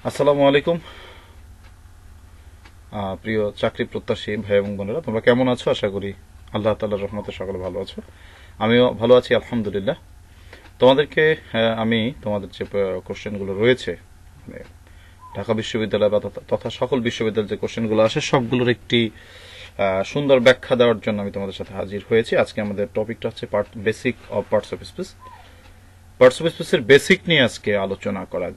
আসসালামু আলাইকুম প্রিয় চাকরি প্রত্যাশী ভাই এবং বোনেরা, তোমরা কেমন আছো? আশা করি আল্লাহ তাআলার রহমতে সকলে ভালো আছো। আমিও ভালো আছি আলহামদুলিল্লাহ। তোমাদেরকে আমি তোমাদের যে কোশ্চেনগুলো রয়েছে, মানে ঢাকা বিশ্ববিদ্যালয় বা তথা সকল বিশ্ববিদ্যালয়ের যে কোশ্চেনগুলো আসে সবগুলোর একটি সুন্দর ব্যাখ্যা দেওয়ার জন্য আমি তোমাদের সাথে হাজির হয়েছি। আজকে আমাদের টপিকটা হচ্ছে basic of parts of speech. Parts of স্পিচের বেসিক নিয়ে আজকে আলোচনা করা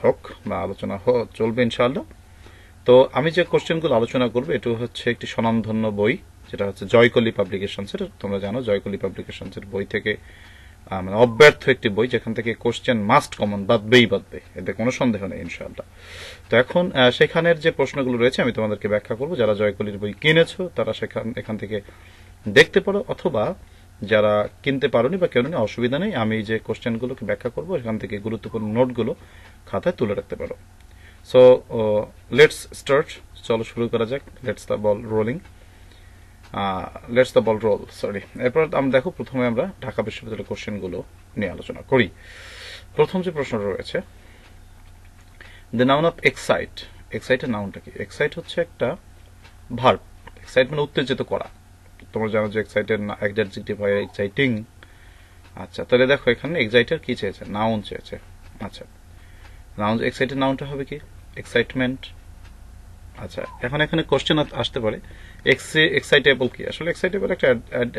হোক বা আলোচনা চলবে ইনশাআল্লাহ। তো আমি যে কোশ্চেনগুলো আলোচনা করবো এটা হচ্ছে একটি স্বনামধন্য বই, যেটা হচ্ছে জয়কলি পাবলিকেশনসের। তোমরা জানো জয়কলি পাবলিকেশনসের বই থেকে মানে অব্যর্থ একটি বই, যেখান থেকে কোশ্চেন মাস্ট কমন বাঁধবে, এতে কোনো সন্দেহ নেই ইনশাআল্লাহ। তো এখন সেখানের যে প্রশ্নগুলো রয়েছে আমি তোমাদেরকে ব্যাখ্যা করবো। যারা জয়কলির বই কিনেছো তারা এখান থেকে দেখতে পারো, অথবা যারা কিনতে পারোনি বা কেননি অসুবিধা নেই, আমি যে কোশ্চেনগুলোকে ব্যাখ্যা করবো এখান থেকে গুরুত্বপূর্ণ নোটগুলো খাতায় তুলে রাখতে পারো। সো লেটস স্টার্ট, চলো শুরু করা যাক। Let's the ball rolling, let's the ball roll, sorry. এরপর আমরা দেখো, প্রথমে আমরা ঢাকা বিশ্ববিদ্যালয়ের কোশ্চেনগুলো নিয়ে আলোচনা করি। প্রথম যে প্রশ্নটা রয়েছে, দ্য নাউন অফ এক্সাইট। এক্সাইটের নাউনটা কি? এক্সাইট হচ্ছে একটা ভার্ব। এক্সাইট মানে উত্তেজিত করা। তোমরা জানো যে এক্সাইটের অ্যাডজেক্টিভ হয় এক্সাইটিং। আচ্ছা, তাহলে দেখো এখানে এক্সাইটার কি চেয়েছে? নাউন চেয়েছে। আচ্ছা, নাউন এক্সাইটেড নাউনটা হবে কি? এক্সাইটমেন্ট। আচ্ছা, এখন এখানে কোশ্চেন আসতে পারে এক্সাইটেবল কি? আসলে এক্সাইটেবল একটা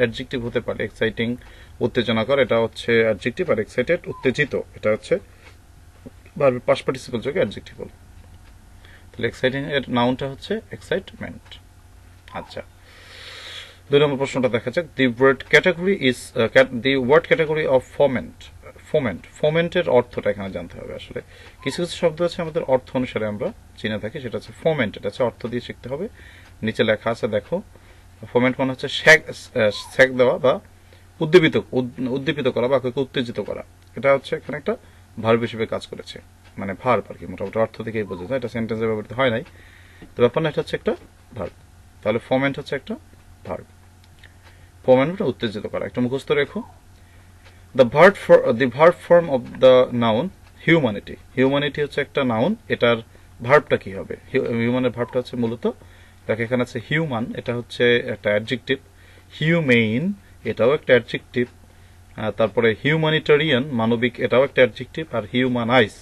অ্যাডজেক্টিভ হতে পারে। এক্সাইটিং উত্তেজনাকর, এটা হচ্ছে অ্যাডজেক্টিভ। আর এক্সাইটেড উত্তেজিত, এটা হচ্ছে ভার্বের পাস্ট পার্টিসিপল যোগে অ্যাডজেক্টিভ। তাহলে এক্সাইটিং এর নাউনটা হচ্ছে এক্সাইটমেন্ট। আচ্ছা, 2 নম্বর প্রশ্নটা দেখা যাক। The word category of foment. ফোমেন্টের অর্থটা এখানে জানতে হবে। আসলে কিছু কিছু শব্দ আছে আমাদের অর্থ অনুসারে আমরা চিনে থাকি, সেটা হচ্ছে ফোমেন্ট। এটা হচ্ছে অর্থ দিয়ে শিখতে হবে। নিচে লেখা আছে দেখো, ফোমেন্ট মানে হচ্ছে শেক দেওয়া বা উদ্দীপিত করা বা কাউকে উত্তেজিত করা। এটা হচ্ছে এখানে একটা ভার্ব হিসেবে কাজ করেছে, মানে ভার্ব আর কি, মোটামুটি অর্থ থেকেই বোঝা যায়। এটা সেন্টেন্সে ব্যবহৃত হয় নাই, তো ব্যাপার না, এটা হচ্ছে একটা ভার্ব। তাহলে ফোমেন্ট হচ্ছে একটা ভার্ব। ফোমেন্ট মানে উত্তেজিত করা। একটা মুখস্থ রেখো। the verb form of the noun humanity. Humanity হচ্ছে একটা নাউন, এটার ভার্বটা কি হবে? হিউম্যানের ভার্বটা হচ্ছে মূলত, দেখো এখানে আছে হিউম্যান, এটা হচ্ছে একটা অ্যাডজেক্টিভ। হিউমেইন, এটাও একটা অ্যাডজেক্টিভ। তারপরে হিউম্যানিটারিয়ান, মানবিক, এটাও একটা অ্যাডজেক্টিভ। আর হিউম্যানাইজ,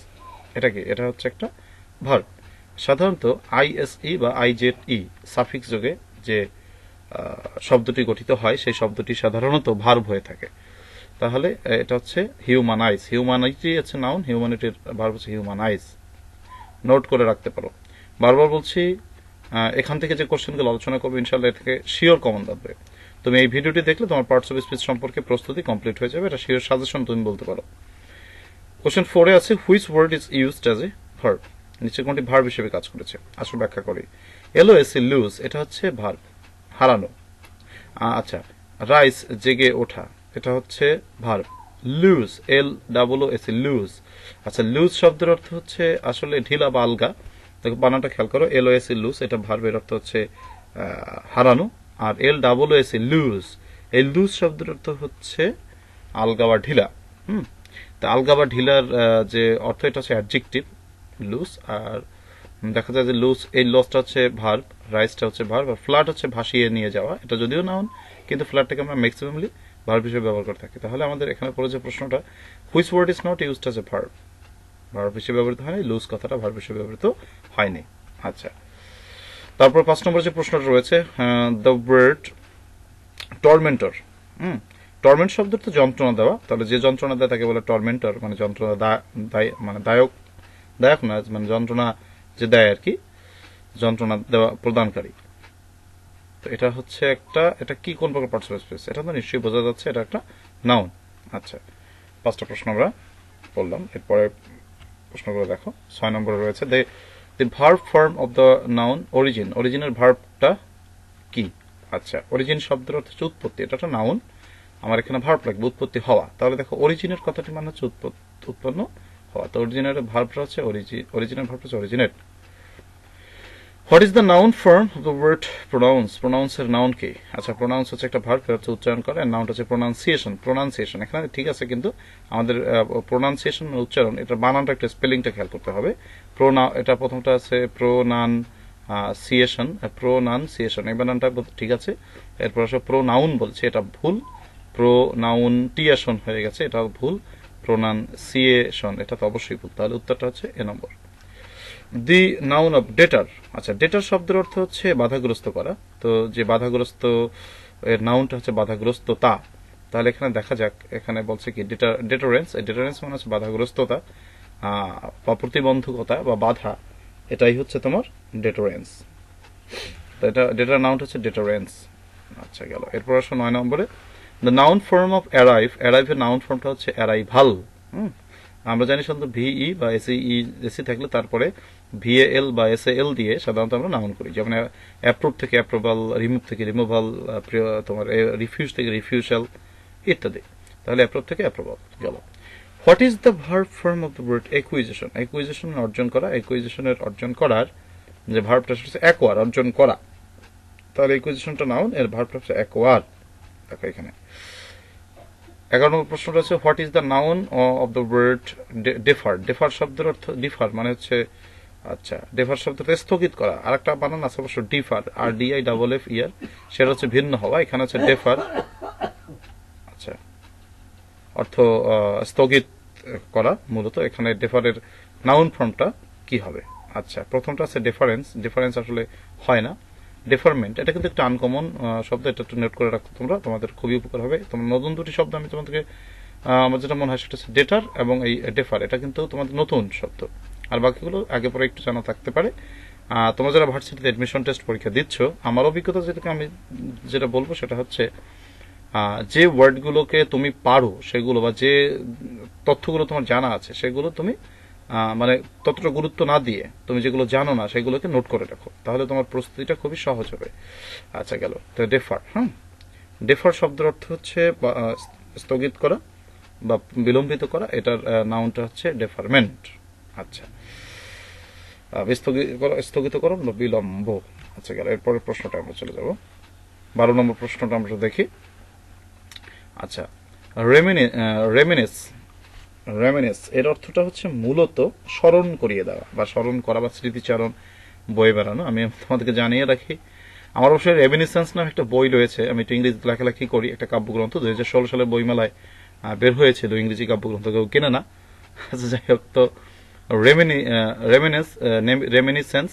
এটা কি? এটা হচ্ছে একটা ভার্ব। সাধারণত আইএসই বা আইজেডই সাফিক্স যোগে যে শব্দটি গঠিত হয় সেই শব্দটি সাধারণত ভার্ব হয়ে থাকে। তাহলে এটা হচ্ছে হিউম্যানাইজ। হিউম্যানিটি হচ্ছে নাউন, হিউম্যানিটির ভার্ব হচ্ছে হিউম্যানাইজ। নোট করে রাখতে পারো। বারবার বলছি, এখান থেকে যে কোশ্চেনগুলো আলোচনা করবে ইনশাআল্লাহ এর থেকে শিওর কমন থাকবে। তুমি এই ভিডিওটি দেখলে তোমার পার্টস অফ স্পিচ সম্পর্কে প্রস্তুতি কমপ্লিট হয়ে যাবে। এটা শিওর সাজেশন তুমি বলতে পারো। কোশ্চেন 4 আছে, which word is used as a verb. নিচে কোনটি ভার্ব হিসেবে কাজ করেছে? আসলে ব্যাখ্যা করি। এলওএসি লুজ, এটা হচ্ছে ভার্ব, হারানো। আচ্ছা, রাইস, জেগে ওঠা, এটা হচ্ছে ভার্ব। Lose, LOOS, lose. আচ্ছা, লুজ শব্দের অর্থ হচ্ছে আসলে ঢিলা বা আলগা। দেখো বানানটা খেয়াল করো, LOS লুজ, এটা ভার্বের অর্থ হচ্ছে হারানো। আর LOOS লুজ, এই লুজ শব্দের অর্থ হচ্ছে আলগা বা ঢিলা। তা আলগা বা ঢিলার যে অর্থ, এটা হচ্ছে অ্যাডজেক্টিভ লুজ। আর দেখা যায় যে লুজ, এই লসটা হচ্ছে ভার্ব, রাইসটা হচ্ছে ভার্ব, আর ফ্লাট হচ্ছে ভাসিয়ে নিয়ে যাওয়া। এটা যদিও নাউন, কিন্তু ফ্লাটটাকে আমরা ম্যাক্সিমামলি ভার্ব হিসেবে ব্যবহার করে থাকি। তাহলে আমাদের এখানে পড়ে যে প্রশ্নটা, which word is not used as a verb. Verb হিসেবে ব্যবহৃত হয়নি, লুজ কথাটা ভার্ব হিসেবে ব্যবহৃত হয়নি। আচ্ছা, তারপর 5 নম্বর যে প্রশ্নটা রয়েছে, দ্য ওয়ার্ড টর্মেন্টর। টর্মেন্ট শব্দ তো যন্ত্রণা দেওয়া, তাহলে যে যন্ত্রণা দেয় তাকে বলে টর্মেন্টর, মানে যন্ত্রণা মানে দায়ক না, মানে যন্ত্রণা যে দেয় আর কি, যন্ত্রণা দেওয়া প্রদানকারী। তো এটা হচ্ছে একটা, এটা কি কোন প্রকার পার্টস অফ স্পিচ? এটা তো নিশ্চয়ই বোঝা যাচ্ছে এটা একটা নাউন। আচ্ছা, 5টা প্রশ্ন আমরা বললাম। এরপরে প্রশ্নগুলো দেখো। 6 নম্বরে রয়েছে, the verb form of the noun origin. অরিজিনের ভার্বটা কি? আচ্ছা, অরিজিন শব্দের অর্থ হচ্ছে উৎপত্তি। এটা একটা নাউন, আমার এখানে ভার্ব লাগবে উৎপত্তি হওয়া। তাহলে দেখো অরিজিনের কথাটি মানে হচ্ছে উৎপন্ন হওয়া। তো অরিজিনের ভার্বটা হচ্ছে অরিজিনের ভার্বটা হচ্ছে originate. What is the noun form of the word pronounce? প্রোনাউন্সের নাউন কি? আচ্ছা, প্রোনাউন্স হচ্ছে একটা ভার্ব, হচ্ছে উচ্চারণ করা, নাউন হচ্ছে প্রোনাউন্সিয়েশন। প্রোনাউন্সিয়েশন এখানে ঠিক আছে, কিন্তু আমাদের প্রোনাউন্সিয়েশন উচ্চারণ, এটা বানানটা একটা স্পেলিংটা খেয়াল করতে হবে। এটা প্রথমটা আছে প্রোনাউন্সিয়েশন, এই বানানটা ঠিক আছে। এরপর আসলে প্রোনাউন বলছে, এটা ভুল। প্রোনাউন্টিয়েশন হয়ে গেছে, এটা ভুল। প্রোনাউন্সিয়েশন, এটা তো অবশ্যই ভুল। তাহলে উত্তরটা হচ্ছে এ নম্বর। দি নাউন অফ ডেটার। আচ্ছা, ডেটার শব্দের অর্থ হচ্ছে বাধাগ্রস্ত করা। তো যে বাধাগ্রস্ত, এর নাউনটা হচ্ছে বাধাগ্রস্ততা। তাহলে এখানে দেখা যাক, এখানে বলছে কি ডেটারেন্স। ডেটারেন্স মানে হচ্ছে বাধাগ্রস্ততা বা প্রতিবন্ধকতা বা বাধা, এটাই হচ্ছে তোমার ডেটারেন্স। তো এটা ডেটার নাউনটা হচ্ছে ডেটারেন্স। আচ্ছা, গেল। এরপর আসো 9 নম্বরে, the noun form of arrive. অ্যারাইভের নাউন ফর্মটা হচ্ছে অ্যারাইভাল। আমরা জানি সাধারণত ভিই বা এসি থাকলে তারপরে ভিএএল বা এসএএল দিয়ে সাধারণত আমরা নাউন করি। যেমন অ্যাপ্রুভ থেকে অ্যাপ্রুভাল, রিমুভ থেকে রিমুভাল, তোমার রিফিউজ থেকে রিফিউজাল ইত্যাদি। তাহলে অ্যাপ্রুভ থেকে অ্যাপ্রুভাল গেল। What is the verb form of the word acquisition? Acquisition অর্জন করা। অ্যাকুইজিশনের অর্জন করার যে ভার্বটা সেটা হচ্ছে অ্যাকোয়ার, অর্জন করা। তাহলে অ্যাকুইজিশনটা নাউন, এর ভার্বটা হচ্ছে অ্যাকোয়ার। দেখো এখানে 11 নম্বর প্রশ্নটা হচ্ছে what is the noun of the word differ? Differ শব্দের অর্থ, ডিফার মানে হচ্ছে, আচ্ছা, ডিফার শব্দটা স্থগিত করা। আর একটা বানান আছে অবশ্য, ডিফার, আর ডিআই ডাবল এফ ইয়ার, সেটা হচ্ছে ভিন্ন হওয়া। এখানে হচ্ছে ডিফার, আচ্ছা, অর্থ স্থগিত করা মূলত। এখানে ডিফারের নাউন ফর্মটা কি হবে? আচ্ছা, প্রথমটা আছে ডিফারেন্স। ডিফারেন্স আসলে হয় না। ডেফারমেন্ট, এটা কিন্তু একটা আনকমন শব্দ, এটা একটু নোট করে রাখো তোমরা, তোমাদের খুবই উপকার হবে। তোমার নতুন দুটি শব্দ আমি তোমাদেরকে, আমার যেটা মনে হয় সেটা হচ্ছে ডেটার এবং এই ডেফার, এটা কিন্তু তোমাদের নতুন শব্দ। আর বাকিগুলো আগে পরে একটু জানা থাকতে পারে। তোমরা যারা ভার্সিটিতে অ্যাডমিশন টেস্ট পরীক্ষা দিচ্ছ, আমার অভিজ্ঞতা যেটাকে আমি যেটা বলবো সেটা হচ্ছে, যে ওয়ার্ডগুলোকে তুমি পারো সেগুলো, বা যে তথ্যগুলো তোমার জানা আছে সেগুলো তুমি মানে ততটা গুরুত্ব না দিয়ে তুমি যেগুলো জানো না সেগুলোকে নোট করে রাখো, তাহলে তোমার প্রস্তুতিটা খুবই সহজ হবে। আচ্ছা, গেল। তো ডেফার, ডেফার শব্দের অর্থ হচ্ছে স্থগিত করা বা বিলম্বিত করা। এটার নাউনটা হচ্ছে ডেফারমেন্ট। আচ্ছা, স্থগিতকরণ বা বিলম্ব। আচ্ছা, গেল। এরপরের প্রশ্নটা আমরা চলে যাব। 12 নম্বর প্রশ্নটা আমরা দেখি। আচ্ছা, রেমিনেস এর অর্থটা হচ্ছে মূলত স্মরণ করিয়ে দেওয়া বা স্মরণ করা বা স্মৃতিচারণ, বয়ে বেড়ানো। আমি তোমাদেরকে জানিয়ে রাখি, আমার অবশ্যই রেমিনিসেন্স নামে একটা বই রয়েছে। আমি একটু ইংরেজিতে লেখালেখি করি, একটা কাব্যগ্রন্থ 2016 সালে বইমেলায় বের হয়েছিল, ইংরেজি কাব্যগ্রন্থ, কেউ কেনে না। আচ্ছা, যাই হোক। তো রেমিনিসেন্স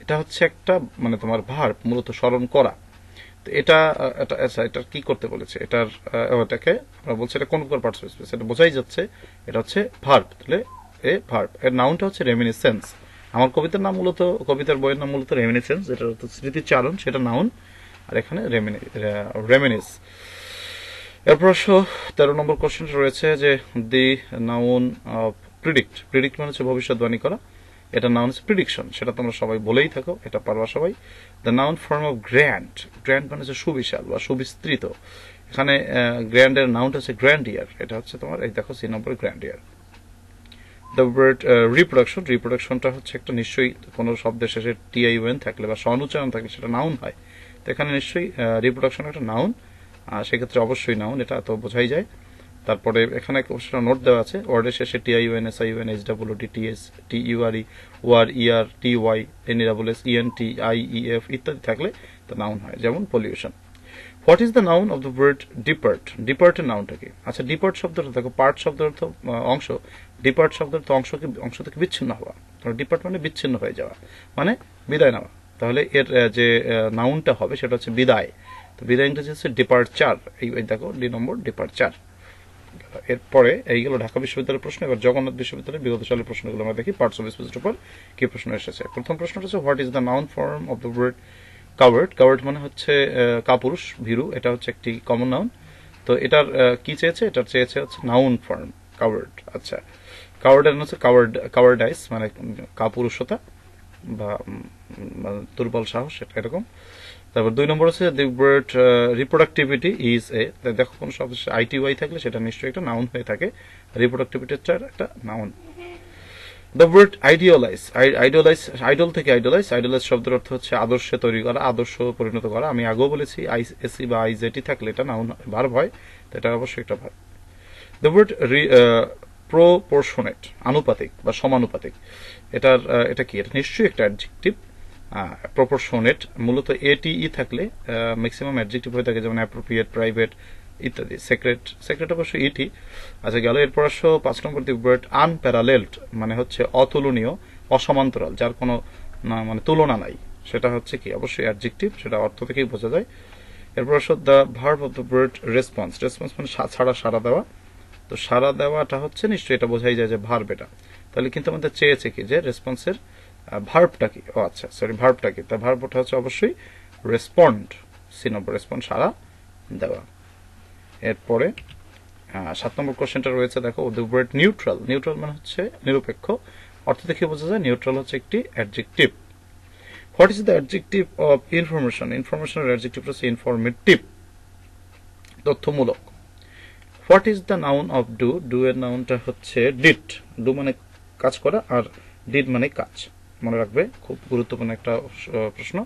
এটা হচ্ছে একটা, মানে তোমার ভার্ব, মূলত স্মরণ করা। তো এটা কি করতে বলেছে? এটাকে আমরা বলছি এটা কোন প্রকার পার্টস অফ স্পিচ, এটা বোঝাই যাচ্ছে এটা হচ্ছে ভার্ব। তাহলে ভার্ব এর নাউনটা হচ্ছে রেমিনিসেন্স। আমার কবিতার নাম মূলত, কবিতার বইয়ের নাম মূলত রেমিনিসেন্স, যেটা হচ্ছে স্মৃতিচারণ, সেটা নাউন। আর এখানে রেমিনিস। এরপর 13 নম্বর কোশ্চেন রয়েছে যে দি নাউন অফ প্রিডিক্ট মানে হচ্ছে ভবিষ্যৎবাণী করা। এটা নাউন হচ্ছে প্রিডিকশন, সেটা তোমরা সবাই বলেই থাকো, এটা পারবা সবাই। The noun form of grand মানে হচ্ছে সুবিশাল বা সুবিস্তৃত। এখানে গ্র্যান্ডের নাউনটা হচ্ছে গ্র্যান্ডিয়ার, এটা হচ্ছে তোমার, এই দেখো সি নম্বর, গ্র্যান্ডিয়ার। দ্য ওয়ার্ড রিপ্রোডাকশনটা হচ্ছে একটা, নিশ্চয়ই কোনো শব্দের শেষে টিআইউএন থাকলে বা স্বনুচ্চারণ থাকলে সেটা নাউন হয়। তো এখানে নিশ্চয়ই রিপ্রোডাকশন একটা নাউন, সেক্ষেত্রে অবশ্যই নাউন, এটা তো বোঝাই যায়। তারপরে এখানে সেটা নোট দেওয়া আছে, ওয়ার্ডের শেষে TIUN, SIUN, HWD, TS, TURE, war, ER, TY, NEWS, ENT, IEF ইত্যাদি থাকলে তা নাউন হয়, যেমন pollution. What is the noun of the word depart? ডিপার্টের নাউনটা কি? আচ্ছা, ডিপার্ট শব্দটা দেখো, পার্ট শব্দের অর্থ অংশ, ডিপার্ট শব্দের অর্থ অংশ থেকে বিচ্ছিন্ন হওয়া। ডিপার্ট মানে বিচ্ছিন্ন হয়ে যাওয়া, মানে বিদায় নেওয়া। তাহলে এর যে নাউনটা হবে সেটা হচ্ছে বিদায়। তো বিদায় ইংরেজি হচ্ছে ডিপার্চার। এই দেখো ডি নম্বর, ডিপার্চার। এরপরে এইগুলো ঢাকা বিশ্ববিদ্যালয়ের প্রশ্ন। এবার জগন্নাথ বিশ্ববিদ্যালয়ের বিগত সালের প্রশ্নগুলো আমরা দেখি, পার্টস অফ স্পিচের উপর কি প্রশ্ন এসেছে। প্রথম প্রশ্নটা হচ্ছে what is the noun form of the word coward? Coward মানে হচ্ছে কাপুরুষ, ভীরু। এটা হচ্ছে একটি কমন নাউন। তো এটার কি চেয়েছে? এটার চেয়েছে হচ্ছে নাউন ফর্ম কাওয়ার্ড। আচ্ছা, কাওয়ার্ডের হচ্ছে কাওয়ার্ডাইস মানে কাপুরুষতা বা দুর্বল সাহস, এটা এরকম। তারপর 2 নম্বর হচ্ছে দি ওয়ার্ড রিপ্রোডাক্টিভিটি ইজ এ। দেখো কোন শব্দ আইটিওয়াই থাকলে সেটা নিশ্চয়ই একটা নাউন হয়ে থাকে। রিপ্রোডাক্টিভিটি একটা noun. The word idealize, idol থেকে আইডিয়ালাইজ শব্দের অর্থ হচ্ছে আদর্শে তৈরি করা, আদর্শ পরিণত করা। আমি আগেও বলেছি আইএসি বা আইজেটি থাকলে এটা নাউন ভার্ব হয়, তো এটা অবশ্যই একটা ভার্ব। দ্য ওয়ার্ড প্রপোর্শনেট, আনুপাতিক বা সমানুপাতিক, এটা কি? এটা নিশ্চয়ই একটা অ্যাডজেক্টিভ। প্রপোর্শনেট মূলত এটিই থাকলে ম্যাক্সিমাম অ্যাডজেক্টিভ হয়ে থাকে, যেমন অ্যাপ্রোপ্রিয়েট, প্রাইভেট ইত্যাদি। সেক্রেট অবশ্য ইটি। আচ্ছা গেল। এরপর আসো 5 নম্বর দি ওয়ার্ড আনপ্যারালেলড, মানে হচ্ছে অতুলনীয়, অসমান্তরাল, যার কোনো মানে তুলনা নাই, সেটা হচ্ছে কি? অবশ্যই অ্যাডজেক্টিভ, সেটা অর্থ থেকেই বোঝা যায়। এরপর আসো the verb of the word response, response মানে সাড়া দেওয়া। তো সাড়া দেওয়াটা হচ্ছে নিশ্চয়ই, এটা বোঝাই যায় যে ভার্ব এটা। তাহলে কিন্তু আমাদের চেয়েছে কি যে রেসপন্সের ভার্বটা কি? ও আচ্ছা, সরি, ভার্বটা কি? তার ভার্বটা হচ্ছে অবশ্যই রেসপন্ড, সি নম্বর, রেসপন্ড, সাড়া দেওয়া। এরপরে 7 নম্বর কোশ্চেনটা রয়েছে, দেখো দ্য ওয়ার্ড নিউট্রাল, নিউট্রাল মানে হচ্ছে নিরপেক্ষ, অর্থ থেকে বোঝা যায় নিউট্রাল হচ্ছে একটি adjective. What is the adjective of information, ইনফরমেশনের অ্যাডজেক্টিভ হচ্ছে ইনফরমেটিভ, তথ্যমূলক। What is the noun of do, do এর নাউনটা হচ্ছে ডিড, ডু মানে কাজ করা, আর ডিড মানে কাজ, মনে রাখবে, খুব গুরুত্বপূর্ণ একটা প্রশ্ন।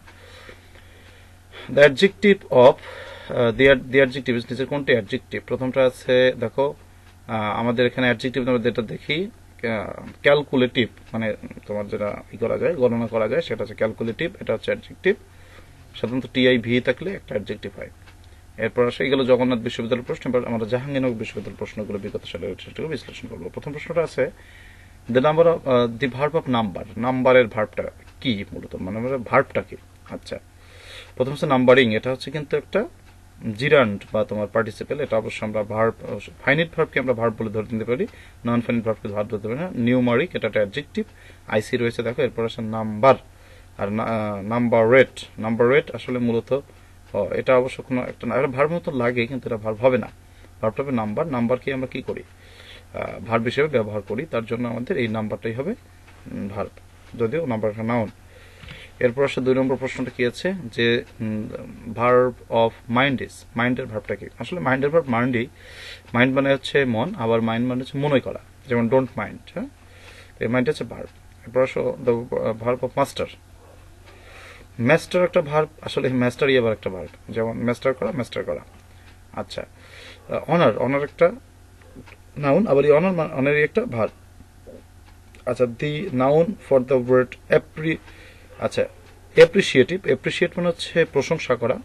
The adjective of the adjective, নিচের কোনটি অ্যাডজেক্টিভ? প্রথমটা আছে দেখো, আমাদের এখানে অ্যাডজেক্টিভ আমরা যেটা দেখি ক্যালকুলেটিভ, মানে তোমার যেটা করা যায়, গণনা করা যায়, সেটা হচ্ছে ক্যালকুলেটিভ, এটা হচ্ছে অ্যাডজেক্টিভ। সাধারণত টিআইভি থাকলে একটা অ্যাডজেক্টিভ হয়। এরপর আসে গেল জগন্নাথ বিশ্ববিদ্যালয়ের প্রশ্ন। এবার আমরা জাহাঙ্গীরনগর বিশ্ববিদ্যালয়ের প্রশ্নগুলো বিগত সালের সেটাকে বিশ্লেষণ করবো। প্রথম প্রশ্নটা আছে the number of the verb of number, নাম্বারের ভার্বটা কি মূলত, মানে ভার্বটা কি? আচ্ছা, প্রথম হচ্ছে নাম্বারিং, এটা হচ্ছে কিন্তু একটা জিরান্ড বা তোমার পার্টিসিপেল, এটা অবশ্য আমরা ভার্ব, ফাইনিট ভার্বকে আমরা ভার্ব বলে ধরে নিতে পারি, নন ফাইনিট ভার্বকে ভার্ব ধরতে পারি না। নিউমারিক, এটা একটা অ্যাডজেক্টিভ, আইসি রয়েছে দেখো। এরপর আসে নাম্বার, আর নাম্বার রেট আসলে মূলত এটা অবশ্য কোনো একটা ভার্ব মতো লাগে, কিন্তু এটা ভার্ব হবে না, ভার্বটা হবে নাম্বার। নাম্বারকে আমরা কি করি? ভার্ব হিসেবে ব্যবহার করি, তার জন্য আমাদের এই নাম্বারটাই হবে ভার্ব, যদিও নাম্বার একটা নাউন। এরপর আসলে 2 নম্বর প্রশ্নটা কি আছে যে ভার্ব অফ মাইন্ড ইজ, মাইন্ডের ভার্বটা কি? আসলে মাইন্ডের ভার্ব মাইন্ডই, মাইন্ড মানে হচ্ছে মন, আবার মাইন্ড মানে হচ্ছে মনে করা, যেমন ডোন্ট মাইন্ড, হ্যাঁ, এই মাইন্ড হচ্ছে ভার্ব। এরপর আসো the verb of master, master একটা ভার্ব, আসলে মাস্টারই আবার একটা ভার্ব, যেমন মাস্টার করা। আচ্ছা, অনার একটা নাউন, আবার এই অনারই একটা ভার্ব। আচ্ছা, the noun for the word appreciate মানে হচ্ছে প্রশংসা করা।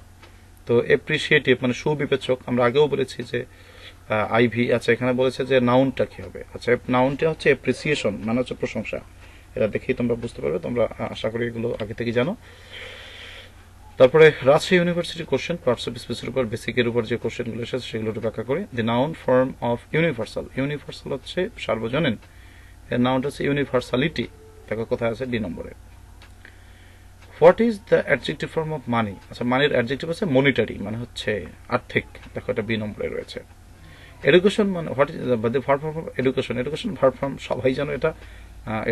তো এপ্রিসিয়েটিভ মানে সুবিবেচক, আমরা আগেও বলেছি যে আইভি। আচ্ছা, এখানে বলেছে যে নাউনটা কি হবে? আচ্ছা, নাউনটা হচ্ছে এপ্রিসিয়েশন, মানে হচ্ছে প্রশংসা। এটা দেখেই তোমরা বুঝতে পারবে, তোমরা আশা করি এগুলো আগে থেকে জানো। তারপরে Rajshahi university question, parts of স্পিচের উপর, বেসিকের উপর যে কোশ্চেনগুলো এসেছে সেগুলো একটু ব্যাখ্যা করি। দি noun form of universal, universal হচ্ছে সার্বজনীন, এর নাউনটা হচ্ছে ইউনিভার্সালিটি, দেখো কোথায় আছে, ডি নম্বরে। What is the adjective form of money, আচ্ছা মানির অ্যাডজেক্টিভ হচ্ছে মনিটারি, মানে হচ্ছে আর্থিক, দেখো এটা বি নম্বরে রয়েছে। এডুকেশন মানে what is the verb form of education, education verb form সবাই জানো, এটা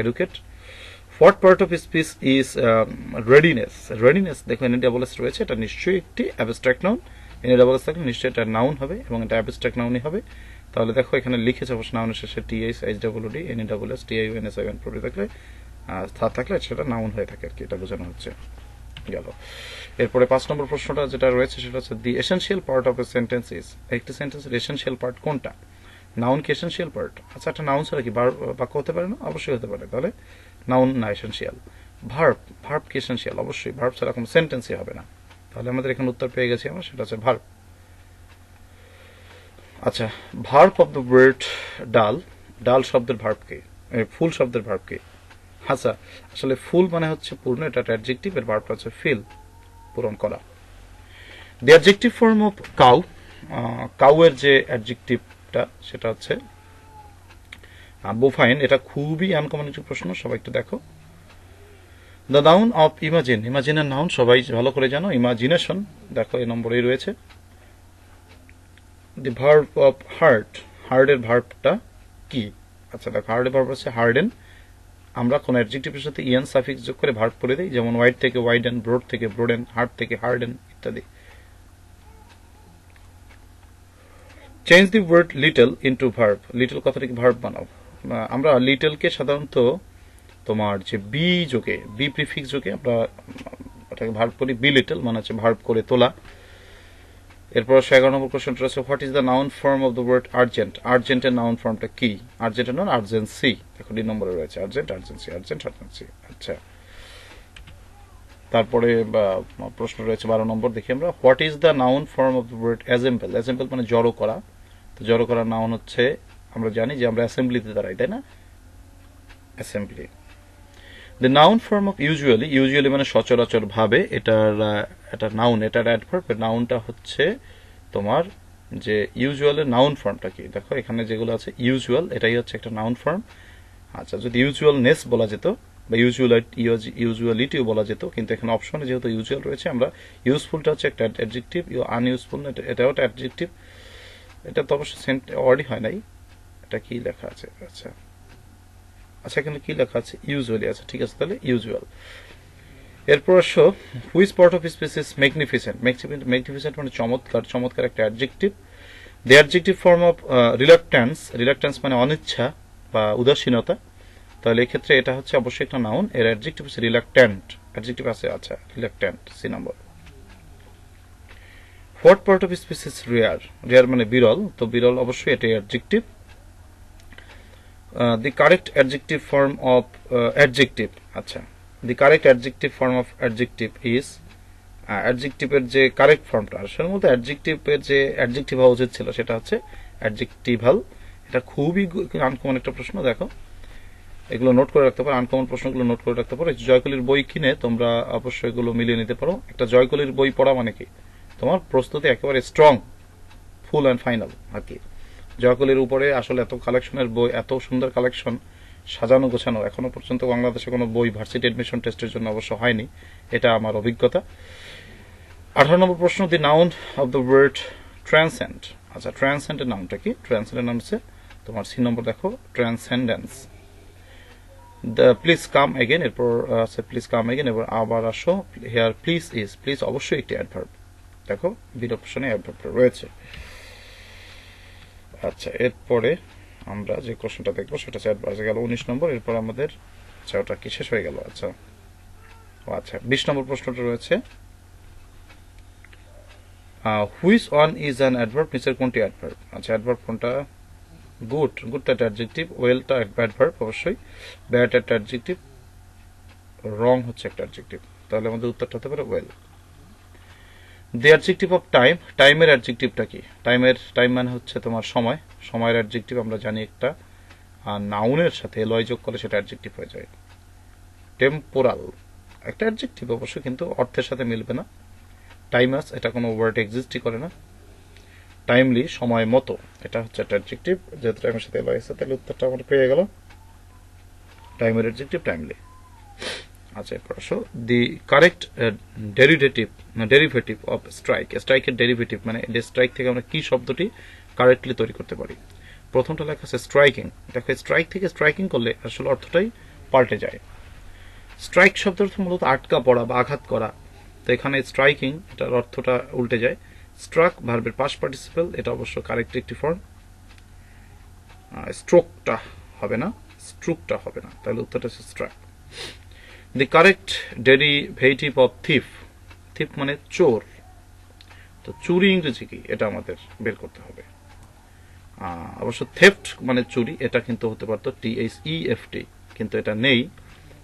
educate. What part of speech is readiness, readiness দেখো এন ডাবল এস রয়েছে, এটা নিশ্চয়ই একটি abstract noun, N double S থাকলে নিশ্চয়ই এটা নাউন হবে, এবং এটা অ্যাবস্ট্রাক্ট নাউনই হবে। তাহলে দেখো এখানে লিখেছে অবশ্য নাউনের শেষে TH H double D N double S TINS IN প্রভৃতি থাকলে থাকলে সেটা নাউন হয়ে থাকে আর কি, এটা বোঝানো হচ্ছে। গেল। এরপরে 5 নম্বর প্রশ্নটা যেটা রয়েছে সেটা হচ্ছে the essential part of a sentence is, একটি সেন্টেন্সের এসেনশিয়াল পার্ট কোনটা? নাউন কি এসেনশিয়াল পার্ট? আচ্ছা, একটা নাউন ছাড়া কি বাক্য হতে পারে না? অবশ্যই হতে পারে, তাহলে নাউন না এসেনশিয়াল। ভার্ব কি এসেনশিয়াল? অবশ্যই, ভার্ব ছাড়া কোনো সেন্টেন্সই হবে না, তাহলে আমাদের এখানে উত্তর পেয়ে গেছি আমরা, সেটা হচ্ছে ভার্ব। আচ্ছা, ভার্ব অফ দ্য ওয়ার্ড ডাল, ডাল শব্দের ভার্ব কি? ফুল শব্দের ভার্ব কি? আচ্ছা, আসলে ফুল মানে হচ্ছে পূর্ণ, এটা একটা অ্যাডজেক্টিভ, এর ভার্বটা হচ্ছে ফিল, পূরণ করা। The adjective form of cow, cow এর যে অ্যাডজেক্টিভটা সেটা হচ্ছে বোফাইন, এটা খুবই আনকমন একটি প্রশ্ন, সবাই একটু দেখো। দ্য নাউন অফ ইমাজিন, ইমাজিনের নাউন সবাই ভালো করে জানো, ইমাজিনেশন, দেখো এই নম্বরেই রয়েছে। দি ভার্ব অফ হার্ট, হার্ডের ভার্বটা কি? আচ্ছা দেখো, হার্ডের ভার্ব হচ্ছে হার্ডেন, আমরা কোন অ্যাডজেক্টিভের সাথে ইএন সাফিক্স যোগ করে ভার্ব করে দিই, যেমন ওয়াইড থেকে ওয়াইডেন, ব্রড থেকে ব্রোডেন, হার্ড থেকে হার্ডেন ইত্যাদি। Change the word little into verb, little কথাটাকে ভার্ব বানাও। আমরা লিটলকে সাধারণত তোমার যে বি যোগে, বি প্রিফিক্স যোগে আমরা এটাকে ভার্ব করি বি লিটল, মানে হচ্ছে ভার্ব করে তোলা। এরপর 11 নম্বর কোশ্চেনটা রয়েছে what is the noun form of the word urgent. আর্জেন্টের নাউন ফর্মটা কি? আর্জেন্টের নাউন আর্জেন্সি। দেখো ডি নম্বরে রয়েছে আর্জেন্ট, আর্জেন্সি, আর্জেন্ট, আর্জেন্সি। আচ্ছা, তারপরে প্রশ্ন রয়েছে 12 নম্বর, দেখি আমরা what is the noun form of the word assemble. Assemble মানে জড়ো করা। তো জড়ো করার নাউন হচ্ছে, আমরা জানি যে আমরা অ্যাসেম্বলিতে দাঁড়াই, তাই না? Assembly. The noun form of usually, usually মানে সচরাচর ভাবে, এটার নাউন, এটার অ্যাডভার্ব। নাউনটা হচ্ছে তোমার যে ইউজুয়ালের নাউন ফর্মটা কি, দেখো এখানে যেগুলো আছে ইউজুয়াল, এটাই হচ্ছে একটা নাউন ফর্ম। আচ্ছা, যদি ইউজুয়ালনেস বলা যেত বা ইউজুয়ালিটিও বলা যেত, কিন্তু এখানে অপশনে যেহেতু ইউজুয়াল রয়েছে, আমরা ইউজফুলটা হচ্ছে একটা অ্যাডজেক্টিভ, আনইউজফুল এটাও একটা অ্যাডজেক্টিভ। এটা তো অবশ্য ওয়ার্ডই হয় নাই, এটা কি লেখা আছে? আচ্ছা আচ্ছা, এখানে কি লেখা আছে? ইউজুয়ালি। আচ্ছা ঠিক আছে, তাহলে ইউজুয়াল। এরপর আসো which part of speech is magnificent. Magnificent মানে চমৎকার, চমৎকার একটা adjective. The adjective form of reluctance, reluctance মানে অনিচ্ছা বা উদাসীনতা, তাহলে এক্ষেত্রে এটা হচ্ছে অবশ্যই একটা নাউন, এর অ্যাডজেক্টিভ হচ্ছে রিলাক্ট্যান্ট। অ্যাডজেক্টিভ আছে, আচ্ছা reluctant, C number. What part of speech is rare. Rare মানে বিরল, তো বিরল অবশ্যই এটা adjective. The correct adjective form of adjective, আচ্ছা the correct adjective form of adjective is, অ্যাডজেক্টিভের যে কারেক্ট ফর্মটা, আসলে মতো অ্যাডজেক্টিভের যে অ্যাডজেক্টিভ হওয়া উচিত ছিল সেটা হচ্ছে অ্যাডজেক্টিভাল। এটা খুবই আনকমন একটা প্রশ্ন, দেখো এগুলো নোট করে রাখতে পারো, আনকমন প্রশ্নগুলো নোট করে রাখতে পারো। জয়কলির বই কিনে তোমরা অবশ্যই এগুলো মিলিয়ে নিতে পারো। একটা জয়কলির বই পড়া মানে কি, তোমার প্রস্তুতি একেবারে স্ট্রং, ফুল অ্যান্ড ফাইনাল আর কি। জয়কলির উপরে আসলে এত কালেকশনের বই, এত সুন্দর কালেকশন, সাজানো গোছানো, এখনো পর্যন্ত বাংলাদেশে কোনো বই ভার্সিটি এডমিশন টেস্টের জন্য অবশ্য হয়নি, এটা আমার অভিজ্ঞতা। 18 নম্বর প্রশ্ন, the noun of the word transcend. আচ্ছা, ট্রান্সেন্ডের নামটা কি? ট্রান্সেন্ডের নাম হচ্ছে তোমার সি নম্বর, দেখো ট্রান্সেন্ডেন্স। দ্য প্লিজ কাম এগেন, এরপর আছে প্লিজ কাম এগেন, এবার আবার আসো। হেয়ার প্লিজ ইজ, প্লিজ অবশ্যই একটি অ্যাডভার্ব, দেখো বিড অপশনে অ্যাডভার্বটা রয়েছে। আচ্ছা, এরপরে আমরা যে কোশ্চেনটা দেখবো সেটা হচ্ছে অ্যাডভার্ব গেল 19 নম্বর। এরপর আমাদের, আচ্ছা ওটা কি শেষ হয়ে গেল? আচ্ছা আচ্ছা, 20 নম্বর প্রশ্নটা রয়েছে which one is an adverb. নিচের কোনটি অ্যাডভার্ব? আচ্ছা, অ্যাডভার্ব কোনটা? গুড, গুডটা একটা অ্যাডজেক্টিভ, ওয়েলটা অ্যাডভার্ব অবশ্যই, ব্যাড একটা অ্যাডজেক্টিভ, রং হচ্ছে একটা অ্যাডজেক্টিভ, তাহলে আমাদের উত্তরটা হতে পারে well. The adjective of time, টাইমের অ্যাডজেক্টিভটা কি? টাইম মানে হচ্ছে তোমার সময়, সময়ের অ্যাডজেক্টিভ আমরা জানি একটা নাউনের সাথে লয় যোগ করে সেটা অ্যাডজেক্টিভ হয়ে যায়। টেম্পোরাল একটা অ্যাডজেক্টিভ অবশ্য, কিন্তু অর্থের সাথে মিলবে না। টাইমাস এটা কোনো ওয়ার্ড এক্সিস্টই করে না। টাইমলি সময় মতো, এটা হচ্ছে একটা অ্যাডজেক্টিভ, যেহেতু টাইমের সাথে লয় আছে তাহলে উত্তরটা আমার পেয়ে গেল, টাইমের অ্যাডজেক্টিভ টাইমলি। আচ্ছা, এরপর আসো the correct derivative of strike. স্ট্রাইকের ডেরিভেটিভ মানে স্ট্রাইক থেকে আমরা কি শব্দটি কারেক্টলি তৈরি করতে পারি। প্রথমটা লেখা আছে স্ট্রাইকিং, দেখো স্ট্রাইক থেকে স্ট্রাইকিং করলে আসলে অর্থটাই পাল্টে যায়। স্ট্রাইক শব্দের অর্থ মূলত আটকা পড়া বা আঘাত করা, তো এখানে স্ট্রাইকিং এটার অর্থটা উল্টে যায়। স্ট্রাক ভার্বের পাস্ট পার্টিসিপল, এটা অবশ্য কারেক্ট একটি ফর্ম। স্ট্রোকটা হবে না, স্ট্রোকটা হবে না, তাহলে উত্তরটা হচ্ছে struck. The correct derivative of thief, thief মানে চোর, তো চুরি ইংরেজি কি এটা আমাদের বের করতে হবে। অবশ্য থেফট মানে চুরি, এটা কিন্তু হতে পারতো THEFT, কিন্তু এটা নেই,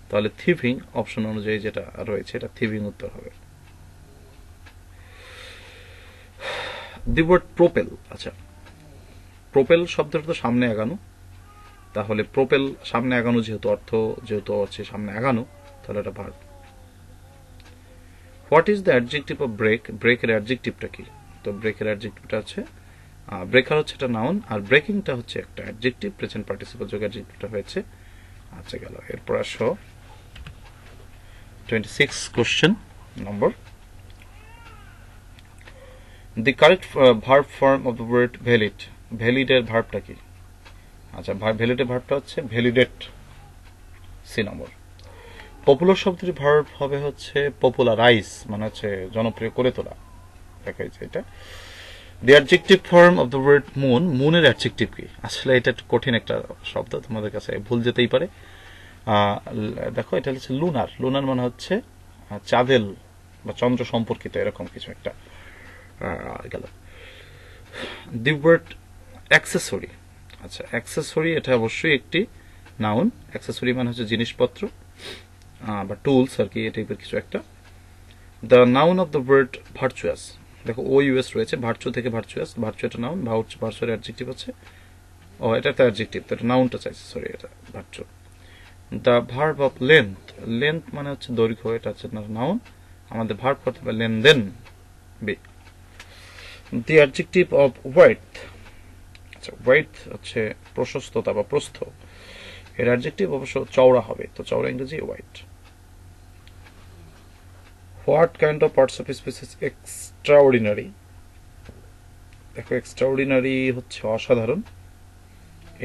তাহলে থিভিং অপশন অনুযায়ী যেটা রয়েছে এটা থিভিং উত্তর হবে। দি ওয়ার্ড প্রোপেল, আচ্ছা প্রোপেল শব্দটা তো সামনে আগানো, তাহলে প্রোপেল সামনে আগানো যেহেতু হচ্ছে সামনে আগানো, তাহলে এটা verb. What is the adjective of break, ব্রেকের অ্যাডজেক্টিভটা কি? তো ব্রেকের অ্যাডজেক্টিভটা হচ্ছে ব্রেকার হচ্ছে একটা নাউন, আর ব্রেকিংটা হচ্ছে একটা অ্যাডজেক্টিভ, প্রেজেন্ট পার্টিসিপল যোগ অ্যাডজেক্টিভটা হয়েছে। আচ্ছা গেল, এরপর আসো 26 question number, the correct verb form of the word valid. ভ্যালিডের ভার্বটা কি? আচ্ছা, ভ্যালিডের ভার্বটা হচ্ছে ভ্যালিডেট, সি নম্বর। পপুলার শব্দটির ভার্ব হবে হচ্ছে পপুলারাইজ, মানে হচ্ছে জনপ্রিয় করে তোলা, দেখাইছে এটা। The adjective form of the word moon, মুনের অ্যাডজেক্টিভ কি? আসলে এটা একটু কঠিন একটা শব্দ, তোমাদের কাছে ভুল যেতেই পারে। দেখো এটা হচ্ছে লুনার, লুনার মানে হচ্ছে চাঁদেল বা চন্দ্র সম্পর্কিত এরকম কিছু একটা গেল। দি ওয়ার্ড অ্যাক্সেসরি, আচ্ছা অ্যাক্সেসরি এটা অবশ্যই একটি নাউন। অ্যাক্সেসরি মানে হচ্ছে জিনিসপত্র বা টুলস আর কি, এই টাইপের কিছু একটা। The noun of the word virtuous, দেখো ও ইউএস রয়েছে, ভার্চু থেকে ভার্চুয়াস, ভার্চু এটা নাউন, ভার্চুয়ার অ্যাডজেক্টিভ হচ্ছে, ও এটা একটা অ্যাডজেক্টিভ, তো এটা নাউনটা চাইছে, সরি এটা virtue. The verb of length, length মানে হচ্ছে দৈর্ঘ্য, এটা হচ্ছে নাউন, আমাদের ভার্ব করতে হবে লেনদেন বি। দি অ্যাডজেক্টিভ অফ ওয়েডথ, আচ্ছা ওয়েডথ হচ্ছে প্রশস্ততা বা প্রস্থ, এর অ্যাডজেক্টিভ অবশ্য চওড়া হবে, তো চওড়া ইংরেজি wide. What kind of parts of speech is extraordinary, দেখো এক্সট্রাঅর্ডিনারি হচ্ছে অসাধারণ,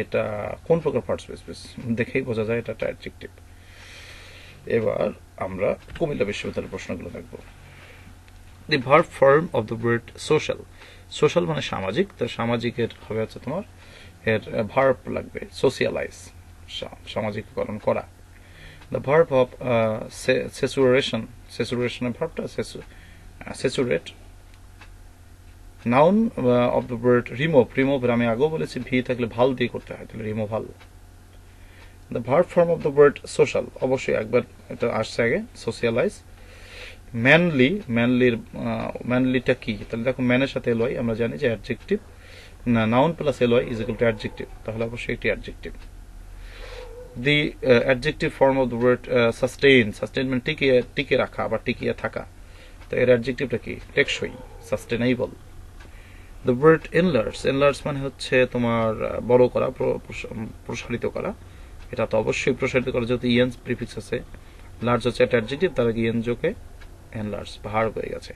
এটা কোন প্রকার পার্টস অফ স্পিচ দেখেই বোঝা যায় এটা একটা অ্যাডজেক্টিভ। এবার আমরা কুমিল্লা বিশ্ববিদ্যালয়ের প্রশ্নগুলো দেখব। The verb form of the word social, social মানে সামাজিক, তো সামাজিকের হবে হচ্ছে তোমার এর ভার্ব লাগবে সোশিয়ালাইজ, সামাজিককরণ করা। দ্য ভার্ব অফ সেচুরেশন, সেচুরেশনের ভার্বটা saturate. Noun of the word remove, remove আমি আগেও বলেছি ভি থাকলে ভাল দিয়ে করতে হয়, তাহলে removal. The verb form of the word social, অবশ্যই একবার এটা আসছে আগে, সোশিয়ালাইজ। ম্যানলি, ম্যানলিটা কি, তাহলে দেখো ম্যানের সাথে এলওয়াই, আমরা জানি যে adjective, noun plus L Y is equal to adjective, তাহলে অবশ্যই একটি adjective. The adjective form of the word sustain, sustain মানে টিকে রাখা বা টিকিয়ে থাকা, তো এর অ্যাডজেক্টিভটা কি, টেকসই, sustainable. The word enlarge, enlarge মানে হচ্ছে তোমার বড় করা, প্রসারিত করা, এটা তো অবশ্যই প্রসারিত করা, যেহেতু ইএন প্রিফিক্স আছে, লার্জ হচ্ছে একটা অ্যাডজেক্টিভ, তার আগে ইএন যোগে এনলার্জ ভার্ব হয়ে গেছে।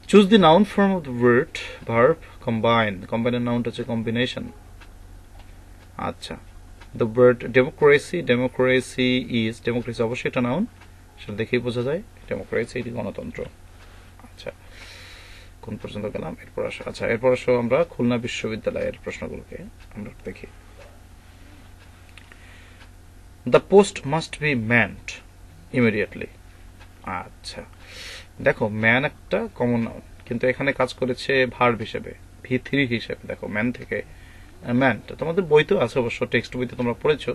Choose the noun form of the word verb combine, কম্বাইনের নাউনটা হচ্ছে কম্বিনেশন। আচ্ছা the word democracy, democracy is, democracy অবশ্যই এটা নাউন, সেটা দেখেই বোঝা যায়, ডেমোক্রেসি এটি গণতন্ত্র। আচ্ছা কোন পর্যন্ত গেলাম, এরপর আসো, আচ্ছা এরপর আসো আমরা খুলনা বিশ্ববিদ্যালয়ের প্রশ্নগুলোকে আমরা দেখি। The post must be manned immediately, আচ্ছা দেখো ম্যান একটা কমন নাউন, কিন্তু এখানে কাজ করেছে ভার্ব হিসেবে, V3 হিসেবে, দেখো ম্যান থেকে ম্যান, তোমাদের বইতেও আছে অবশ্য, টেক্সট বইতে তোমরা পড়েছো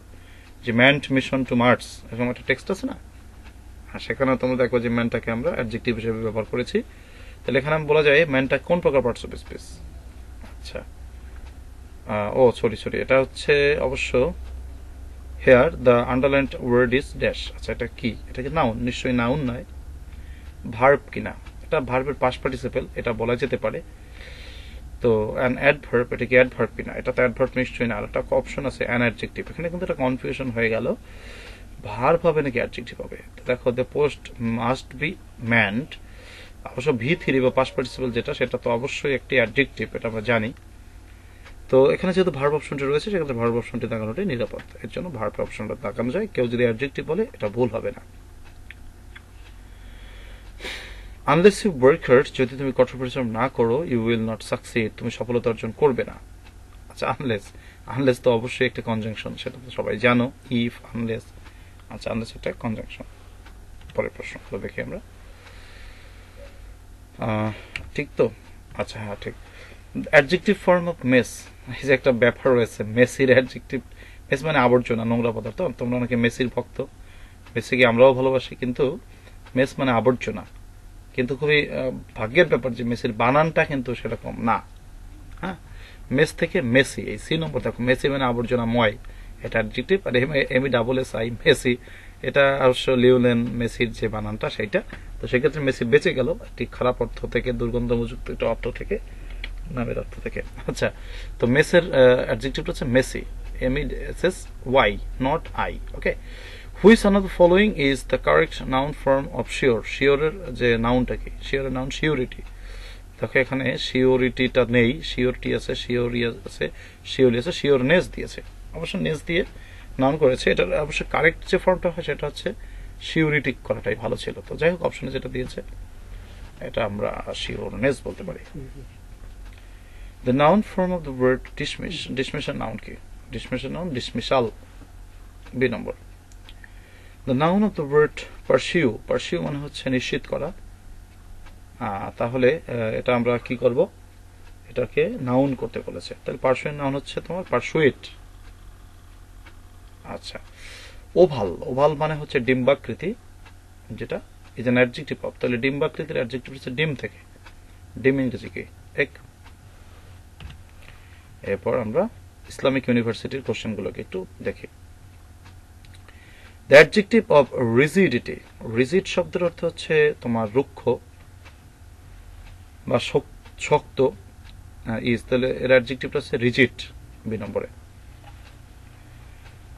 যে ম্যানড মিশন টু মার্স, এরকম একটা টেক্সট আছে না, আর সেখানে তোমরা দেখো যে ম্যানটাকে আমরা অ্যাডজেক্টিভ হিসেবে ব্যবহার করেছি, তাহলে এখানে বলা যায় ম্যানটা কোন প্রকার পার্টস অফ স্পিচ। আচ্ছা ও সরি এটা হচ্ছে অবশ্য here the underlined word is dash, আচ্ছা এটা কি, এটা কি নাউন, নিশ্চয়ই নাউন নয়, ভার্ব কিনা, এটা ভার্বের পাস্ট পার্টিসিপল, এটা বলা যেতে পারে, তো অ্যান অ্যাডভার্ব, এটা কি অ্যাডভার্ব কিনা, এটা তো অ্যাডভার্ব নিশ্চয়ই না, আর একটা অপশন আছে অ্যান অ্যাডজেক্টিভ, এখানে কিন্তু একটা কনফিউশন হয়ে গেল, ভার্ব হবে নাকি অ্যাডজেক্টিভ হবে। দেখো the post must be manned, অবশ্য V3 বা পাস্ট পার্টিসিপল যেটা, সেটা তো অবশ্যই একটি অ্যাডজেক্টিভ, এটা আমরা জানি, তো এখানে যেহেতু ভার্ব অপশনটি রয়েছে, সেক্ষেত্রে ভার্ব অপশনটি দেখানোটাই নিরাপদ, এর জন্য ভার্ব অপশনটা দেখানো যায়, কেউ যদি অ্যাডজেক্টিভ বলে এটা ভুল হবে না। আনলেস ইউ ওয়ার্ক হার্ড, যদি তুমি কঠোর পরিশ্রম না করো, ইউ উইল নট সাকসিড, তুমি সফলতা অর্জন করবে না। আচ্ছা আনলেস, আনলেস তো অবশ্যই একটা কনজাংশন, সেটা তো সবাই জানো, ইফ আনলেস, আচ্ছা আনলেস একটা কনজাংশন। পরের প্রশ্নগুলো দেখি আমরা, ঠিক তো, আচ্ছা হ্যাঁ ঠিক। অ্যাডজেক্টিভ ফর্ম অফ মেস, এই যে একটা ব্যাপার রয়েছে, মেসির অ্যাডজেক্টিভ, মেস মানে আবর্জনা, নোংরা পদার্থ, তোমরা অনেকে মেসির ভক্ত, মেসিকে আমরাও ভালোবাসি, কিন্তু মেস মানে আবর্জনা, কিন্তু খুবই ভাগ্যের ব্যাপার যে মেসির বানানটা কিন্তু সেরকম না, হ্যাঁ মেস থেকে মেসি, এই সি নম্বর দেখো, মেসি মানে আবর্জনা ময়, এটা অ্যাডজেক্টিভ, আর MESSI মেসি, এটা অবশ্য লিওনেল মেসির যে বানানটা সেইটা, তো সেক্ষেত্রে মেসি বেঁচে গেল একটি খারাপ অর্থ থেকে, দুর্গন্ধমুক্ত একটা অর্থ থেকে, নামের অর্থ থেকে। আচ্ছা তো মেসের অ্যাডজেক্টিভটা হচ্ছে messy, MESSY not I, okay. Which on of the following is the correct noun form of sure, শিওরের যে নাউনটা কি, শিওরের নাউন শিওরিটি, দেখো এখানে শিওরিটিটা নেই, শিওরিটি আছে, শিওরি আছে, শিওরি আছে, শিওরনেস দিয়েছে, অবশ্য নেস দিয়ে নাউন করেছে, এটার অবশ্য কারেক্ট যে ফর্মটা হয় সেটা হচ্ছে শিওরিটি করাটাই ভালো ছিল, তো যাই হোক অপশনে যেটা দিয়েছে এটা আমরা শিওরনেস বলতে পারি। The noun form of the word dismiss, dismiss এর নাউন কি, dismiss এর noun dismissal, B number. The noun of the word pursue, pursue মানে হচ্ছে নিশ্চিত করা। তাহলে এটা আমরা কি করব, এটাকে নাউন করতে বলেছে, তাহলে পারসুয়েট নাউন হচ্ছে তোমার পারসুয়েট। আচ্ছা, ওভাল, ওভাল মানে হচ্ছে ডিম্বাকৃতি, যেটা ইজ অ্যান অ্যাডজেক্টিভ অফ, তাহলে ডিম্বাকৃতির অ্যাডজেক্টিভ হচ্ছে ডিম থেকে, ডিম ইংরেজি কি এক। এরপর আমরা ইসলামিক ইউনিভার্সিটির কোশ্চেনগুলোকে একটু দেখি। The adjective of rigidity, rigid শব্দের অর্থ হচ্ছে তোমার রুক্ষ বা শক্ত, ইজ, তাহলে এর অ্যাডজেক্টিভটা হচ্ছে রিজিড, বি নম্বরে।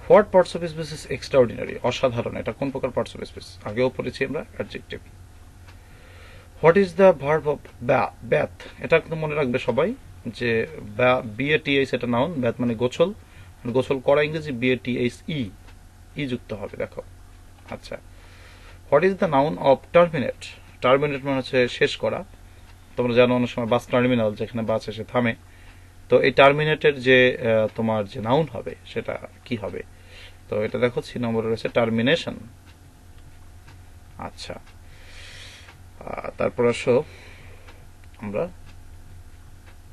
What parts of speech is extraordinary, অসাধারণ, এটা কোন প্রকার পার্টস অফ স্পিচ, আগেও পড়েছি আমরা adjective. What is the verb of bath, এটা কিন্তু মনে রাখবে সবাই যে বিএটিএইচ এটা নাউন, ব্যাথ মানে গোসল, গোসল করা ইংরেজি বিএটিএইচ ই যুক্ত হবে, দেখো। আচ্ছা, what is the noun of terminate, terminate মানে হচ্ছে শেষ করা, তোমরা জানো অনেক সময় বাস টার্মিনাল যেখানে বাস এসে থামে, তো এই টার্মিনেটের যে তোমার যে নাউন হবে সেটা কি হবে, তো এটা দেখো সি নম্বরে রয়েছে টার্মিনেশন। আচ্ছা, তারপর আসো আমরা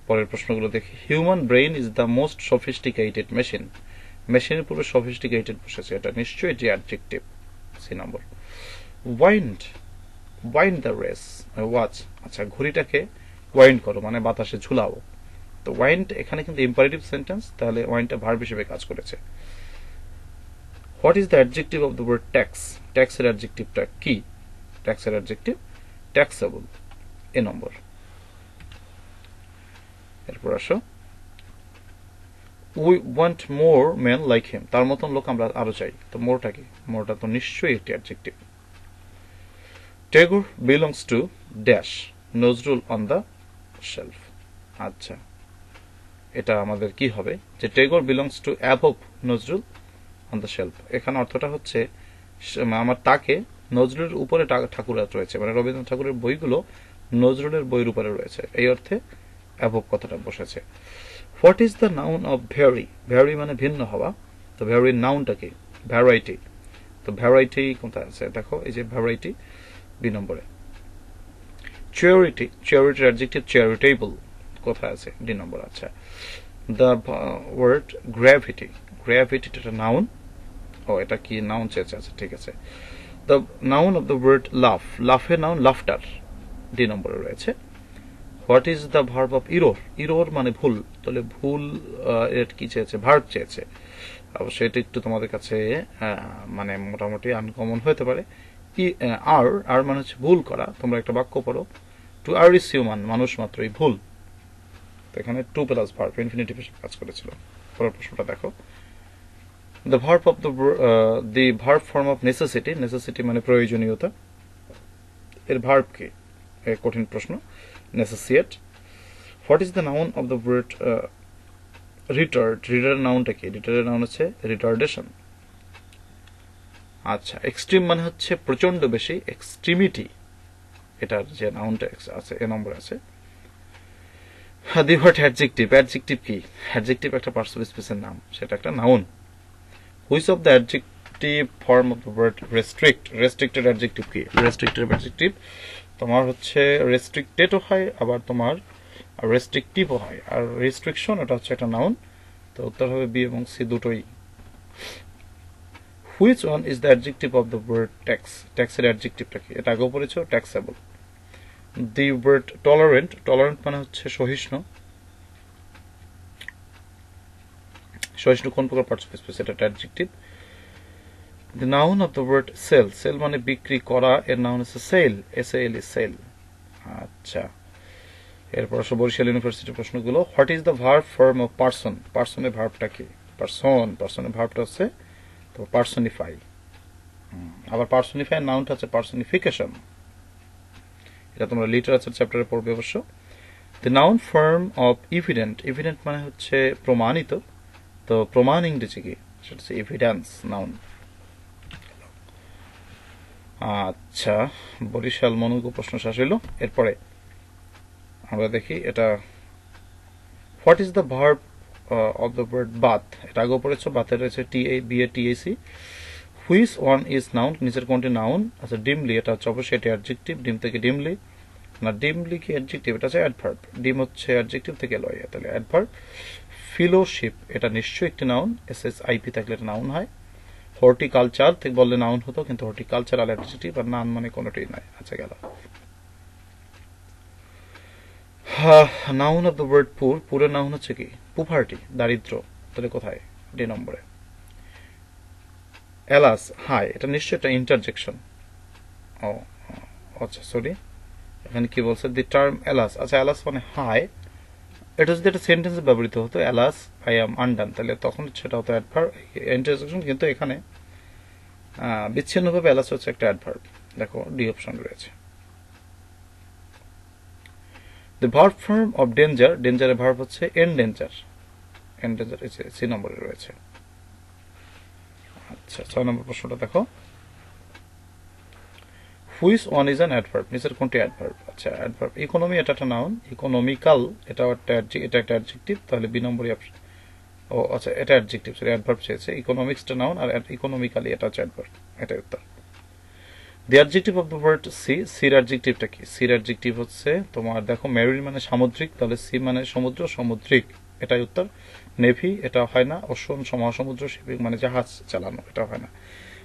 পরের প্রশ্নগুলো দেখি। Human brain is the most sophisticated machine, মেশিনের পুরো সফিস্টিকেটেড বসেছে, এটা নিশ্চয়ই এটি অ্যাডজেক্টিভ, সি নম্বর। Wind, wind the race watch, আচ্ছা ঘড়িটাকে ওয়াইন্ড করো মানে বাতাসে ঝুলাও, তো ওয়াইন্ড এখানে কিন্তু ইম্পারেটিভ সেন্টেন্স, তাহলে ওয়াইন্ডটা ভার্ব হিসেবে কাজ করেছে। What is the adjective of the word tax, ট্যাক্সের অ্যাডজেক্টিভটা কি, ট্যাক্সের অ্যাডজেক্টিভ ট্যাক্সেবল, এ নম্বর। এরপর আসো, we want more men like him, তার মতন লোক আমরা আরো চাই, তো মোরটা কি, মোরটা তো নিশ্চয়ই একটি adjective. Tagore belongs to dash Nazrul on the shelf, আচ্ছা এটা আমাদের কি হবে, যে Tagore belongs to above Nazrul on the shelf, এখানে অর্থটা হচ্ছে আমার তাকে নজরুলের উপরে ঠাকুর রয়েছে, মানে রবীন্দ্রনাথ ঠাকুরের বইগুলো নজরুলের বইয়ের উপরে রয়েছে, এই অর্থে অ্যাবভ কথাটা বসেছে। What is the noun of vary, vary মানে ভিন্ন হওয়া, তো ভ্যারির নাউনটা কি, ভ্যারাইটি, তো ভ্যারাইটি কোথায় আছে, দেখো এই যে ভ্যারাইটি, বি নম্বরে। চ্যারিটি, চ্যারিটির অ্যাডজেক্টিভ চ্যারিটেবল, কোথায় আছে, ডি নম্বর। আচ্ছা, দ্য ওয়ার্ড গ্র্যাভিটি, গ্র্যাভিটি এটা নাউন, ও এটা কি নাউন চেয়েছে, আচ্ছা ঠিক আছে। The noun of the word laugh, লাফের নাউন লাফটার, ডি নম্বরে রয়েছে। What is the verb of error, error মানে ভুল, তাহলে ভুল এর কি চেয়েছে, ভার্ব চেয়েছে, অবশ্যই এটা একটু তোমাদের কাছে মানে মোটামুটি আনকমন হতে পারে। আর আর মানে হচ্ছে ভুল করা, তোমরা একটা বাক্য পড়ো, টু আর ইজ হিউম্যান, মানুষ মাত্রই ভুল, তো এখানে টু প্লাস ভার্ব ইনফিনিটিভ হিসেবে কাজ করেছিল। পরের প্রশ্নটা দেখো, the verb of the verb form of necessity, necessity মানে প্রয়োজনীয়তা, এর ভার্ব কি, কঠিন প্রশ্ন, necessitate. What is the noun of the word retard, retard নাউনটা কি, রিটার্ডের নাউন হচ্ছে রিটার্ডেশন। আচ্ছা, এক্সট্রিম মানে হচ্ছে প্রচন্ড বেশি, এক্সট্রিমিটি এটার যে নাউনটা আছে এ নম্বর আছে। দি ওয়ার্ড অ্যাডজেক্টিভ, অ্যাডজেক্টিভ কি, অ্যাডজেক্টিভ একটা পার্টস অফ স্পিচের নাম, সেটা একটা noun. Which of the adjective form of the word restrict, restricted adjective কি, রেস্ট্রিক্টেড অ্যাডজেক্টিভ তোমার হচ্ছে রেস্ট্রিক্টেডও হয়, আবার তোমার রেস্ট্রিকটিভও হয়, আর রেস্ট্রিকশন এটা হচ্ছে একটা নাউন, তো উত্তর হবে বি এবং সি দুটোই। Which one is the adjective of the word tax, ট্যাক্সের অ্যাডজেক্টিভটা কি, এটা আগেও পড়েছো, taxable. The word tolerant, tolerant মানে হচ্ছে সহিষ্ণু, সহিষ্ণু কোন প্রকার পার্টস অফ স্পিচ, এটা একটা adjective. The noun of the word sell, sell মানে বিক্রি করা, এর নাউন হচ্ছে সেল, এসএল ইজ সেল। আচ্ছা, এরপর আসো বরিশাল ইউনিভার্সিটির প্রশ্নগুলো। What is the verb form of person, পার্সনের ভার্বটা কি, পার্সন, পার্সনের ভার্বটা হচ্ছে তো পার্সনিফাই, আবার পার্সনিফাই নাউনটা হচ্ছে পার্সনিফিকেশন, এটা তোমরা লিটারেচার চ্যাপ্টারে পড়বে অবশ্য। The noun form of evident, evident মানে হচ্ছে প্রমাণিত, তো প্রমাণ ইংরেজি কি, সেটা হচ্ছে এভিডেন্স নাউন। আচ্ছা, বরিশাল মনোজ্ঞ প্রশ্ন শেষ হইল। এরপরে আমরা দেখি এটা, what is the verb of the word bath, এটা আগেও পড়েছো, বাথে রয়েছে BATHC। Which one is noun, নিচের কোনটি নাউন? আচ্ছা ডিমলি, এটা হচ্ছে অবশ্যই এটা অ্যাডজেক্টিভ, ডিম থেকে ডিমলি না, ডিমলি কি অ্যাডজেক্টিভ? এটা হচ্ছে অ্যাডভার্ব, ডিম হচ্ছে অ্যাডজেক্টিভ থেকে লয়, তাহলে অ্যাডভার্ব। ফিলোশিপ এটা নিশ্চয়ই একটি নাউন, SSIP থাকলে এটা নাউন হয়। হর্টিকালচার থেকে বললে নাউন হতো, কিন্তু হর্টিকালচারাল অ্যাডজেক্টিভ আর নাউন মানে কোনোটাই নাই। আচ্ছা গেল। নাউন অফ দ্য ওয়ার্ড পুর, পুরের নাউন হচ্ছে কি? পুভার্টি, দারিদ্র, তাহলে কোথায়? ডি নম্বরে। এলাস হাই, এটা নিশ্চয়ই একটা ইন্টারজেকশন। ও আচ্ছা সরি, এখানে কি বলছে? দি টার্ম এলাস, আচ্ছা এলাস মানে হাই, এটা যদি একটা সেন্টেন্সে ব্যবহৃত হতো, এলাস আই এম আনডান, তাহলে তখন সেটা হতো অ্যাডভার্ব ইন্টারজেকশন, কিন্তু এখানে বিচ্ছিন্নভাবে এলাস হচ্ছে একটা অ্যাডভার্ব। দেখো ডি অপশন রয়েছে। The verb form of danger, ডেঞ্জারের ভার্ব হচ্ছে endanger, endanger সি নম্বরে রয়েছে। আচ্ছা 6 নম্বর প্রশ্নটা দেখো, which one is an adverb, নিচের কোনটি অ্যাডভার্ব? আচ্ছা অ্যাডভার্ব, ইকোনমি এটা একটা নাউন, ইকোনমিক্যাল এটা একটা অ্যাডজেক্টিভ, তাহলে বি নম্বরই অপশন। ও আচ্ছা এটা অ্যাডজেক্টিভ, সরি অ্যাডভার্ব চেয়েছে, ইকোনমিক্সটা নাউন আর ইকোনমিক্যালি এটা হচ্ছে অ্যাডভার্ব, এটাই উত্তর। The adjective of the word sea, সির অ্যাডজেক্টিভটা কি? সির অ্যাডজেক্টিভ হচ্ছে তোমার দেখো মেরিন মানে সামুদ্রিক, তাহলে সি মানে সমুদ্র, সামুদ্রিক, এটাই উত্তর। নেভি এটা হয় না, ওশন মহাসমুদ্র, শিপিং মানে জাহাজ চালানো, এটা হয় না।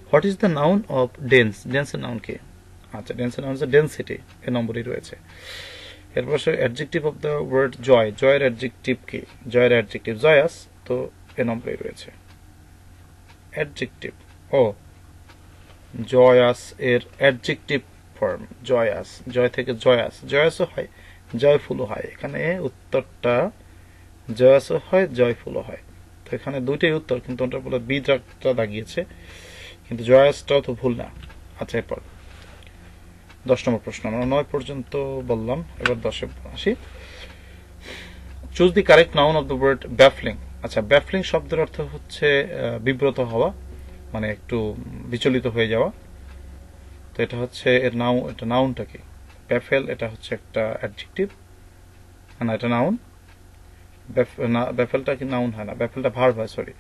What is the noun of dense, ডেন্সের নাউন কি? আচ্ছা ডেন্সের নাউন হচ্ছে ডেন্সিটি, এ নম্বরই রয়েছে। এরপর অ্যাডজেক্টিভ অফ দ্য ওয়ার্ড জয়, জয়ের অ্যাডজেক্টিভ কি? জয়ের অ্যাডজেক্টিভ জয়াস, তো এ নম্বরই রয়েছে অ্যাডজেক্টিভ। ও জয়াস এর অ্যাডজেক্টিভ ফর্ম জয়াস, জয় থেকে জয়াস, জয়াসও হয়, জয়ফুলও হয়, এখানে উত্তরটা জয়াসও হয়, জয়ফুলও হয়, তো এখানে দুইটাই উত্তর, কিন্তু ওটার বলে বিদ্রাকটা দাগিয়েছে, কিন্তু জয়াসটাও তো ভুল না। আচ্ছা এরপর 10 নম্বর প্রশ্ন, আমরা 9 পর্যন্ত বললাম, এবার 10-এ আসি। Choose the correct noun of the word baffling. আচ্ছা ব্যাফলিং শব্দের অর্থ হচ্ছে বিব্রত হওয়া, মানে একটু বিচলিত হয়ে যাওয়া, তো এটা হচ্ছে এর নাউন, এটা নাউনটা কি? ব্যাফেল এটা হচ্ছে একটা অ্যাডজেক্টিভ না, এটা নাউন। ব্যাফেলটা কি নাউন হয় না, ব্যাফেলটা ভার্ব হয়, সরি,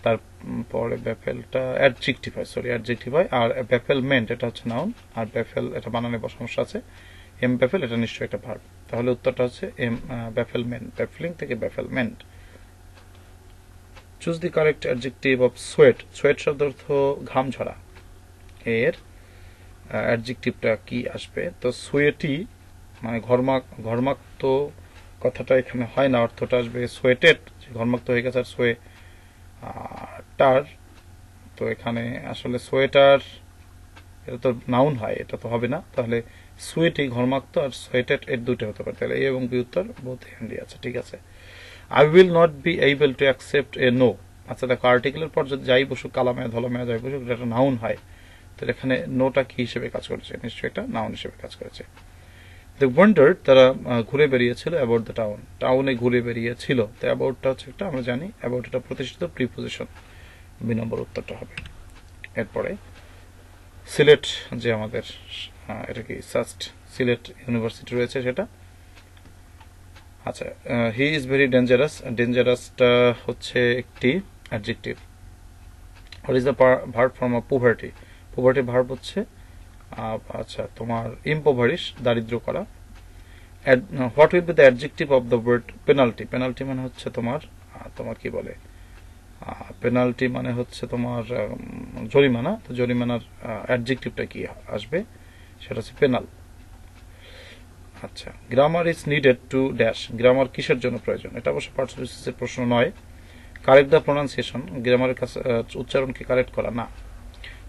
তারপরে ব্যাফেলটা অ্যাডজেক্টিভ হয়, সরি অ্যাডজেক্টিভ হয়, আর ব্যাফেলমেন্ট এটা হচ্ছে নাউন, আর ব্যাফেল এটা বানানে সমস্যা আছে, এম ব্যাফেল এটা নিশ্চয়ই একটা ভার্ব, তাহলে উত্তরটা হচ্ছে এম ব্যাফেলমেন্ট, ব্যাফলিং থেকে bafflement. Choose the correct adjective of sweat, sweat শব্দের অর্থ ঘাম ঝরা, এর অ্যাডজেক্টিভটা কি আসবে? তো সোয়েটি মানে ঘর্মাক্ত কথাটা এখানে হয় না, অর্থটা আসবে সোয়েটেড, ঘর্মাক্ত হয়ে গেছে, আর সোয়েটার, তো এখানে আসলে সোয়েটার এটা তো নাউন হয়, এটা তো হবে না, তাহলে সোয়েটি ঘর্মাক্ত আর সোয়েটেড এর দুটো হতে পারে, তাহলে এ এবং বি উত্তর বোথ হ্যান্ডি আছে, ঠিক আছে। I will not be able to accept a no, আচ্ছা দেখো আর্টিকেলের পর যদি যাই বসুক, কালামে ধলামে যাই বসুক, এটা একটা নাউন হয়, তাহলে এখানে নোটা কি হিসেবে কাজ করেছে? নিশ্চয়ই এটা নাউন হিসেবে কাজ করেছে। দ্য ওয়ান্ডার তারা ঘুরে বেরিয়েছিল, অ্যাবাউট দ্য টাউন, টাউনে ঘুরে বেরিয়েছিল, তো অ্যাবাউটটা হচ্ছে একটা আমরা জানি, অ্যাবাউট এটা প্রতিষ্ঠিত প্রিপোজিশন, বি নম্বর উত্তরটা হবে। এরপরে সিলেট যে আমাদের এটা কি সাস্ট সিলেট ইউনিভার্সিটি রয়েছে সেটা। আচ্ছা হি ইজ ভেরি ডেঞ্জারাস, ডেঞ্জারাসটা হচ্ছে একটি adjective. What is the verb from of poverty, poverty verb হচ্ছে আচ্ছা তোমার ইম্পোভারিশ, দারিদ্র করা। What will be the adjective of the word penalty, penalty মানে হচ্ছে তোমার তোমার কি বলে, পেনাল্টি মানে হচ্ছে তোমার জরিমানা, তো জরিমানার অ্যাডজেক্টিভটা কি আসবে? সেটা হচ্ছে পেনাল। আচ্ছা grammar is needed to dash, grammar কিসের জন্য প্রয়োজন? এটা অবশ্য পার্সোনাল প্রশ্ন নয়। কারেক্ট দ্য প্রোনাউন্সিয়েশন, গ্রামারের কাছে উচ্চারণকে কারেক্ট করা না,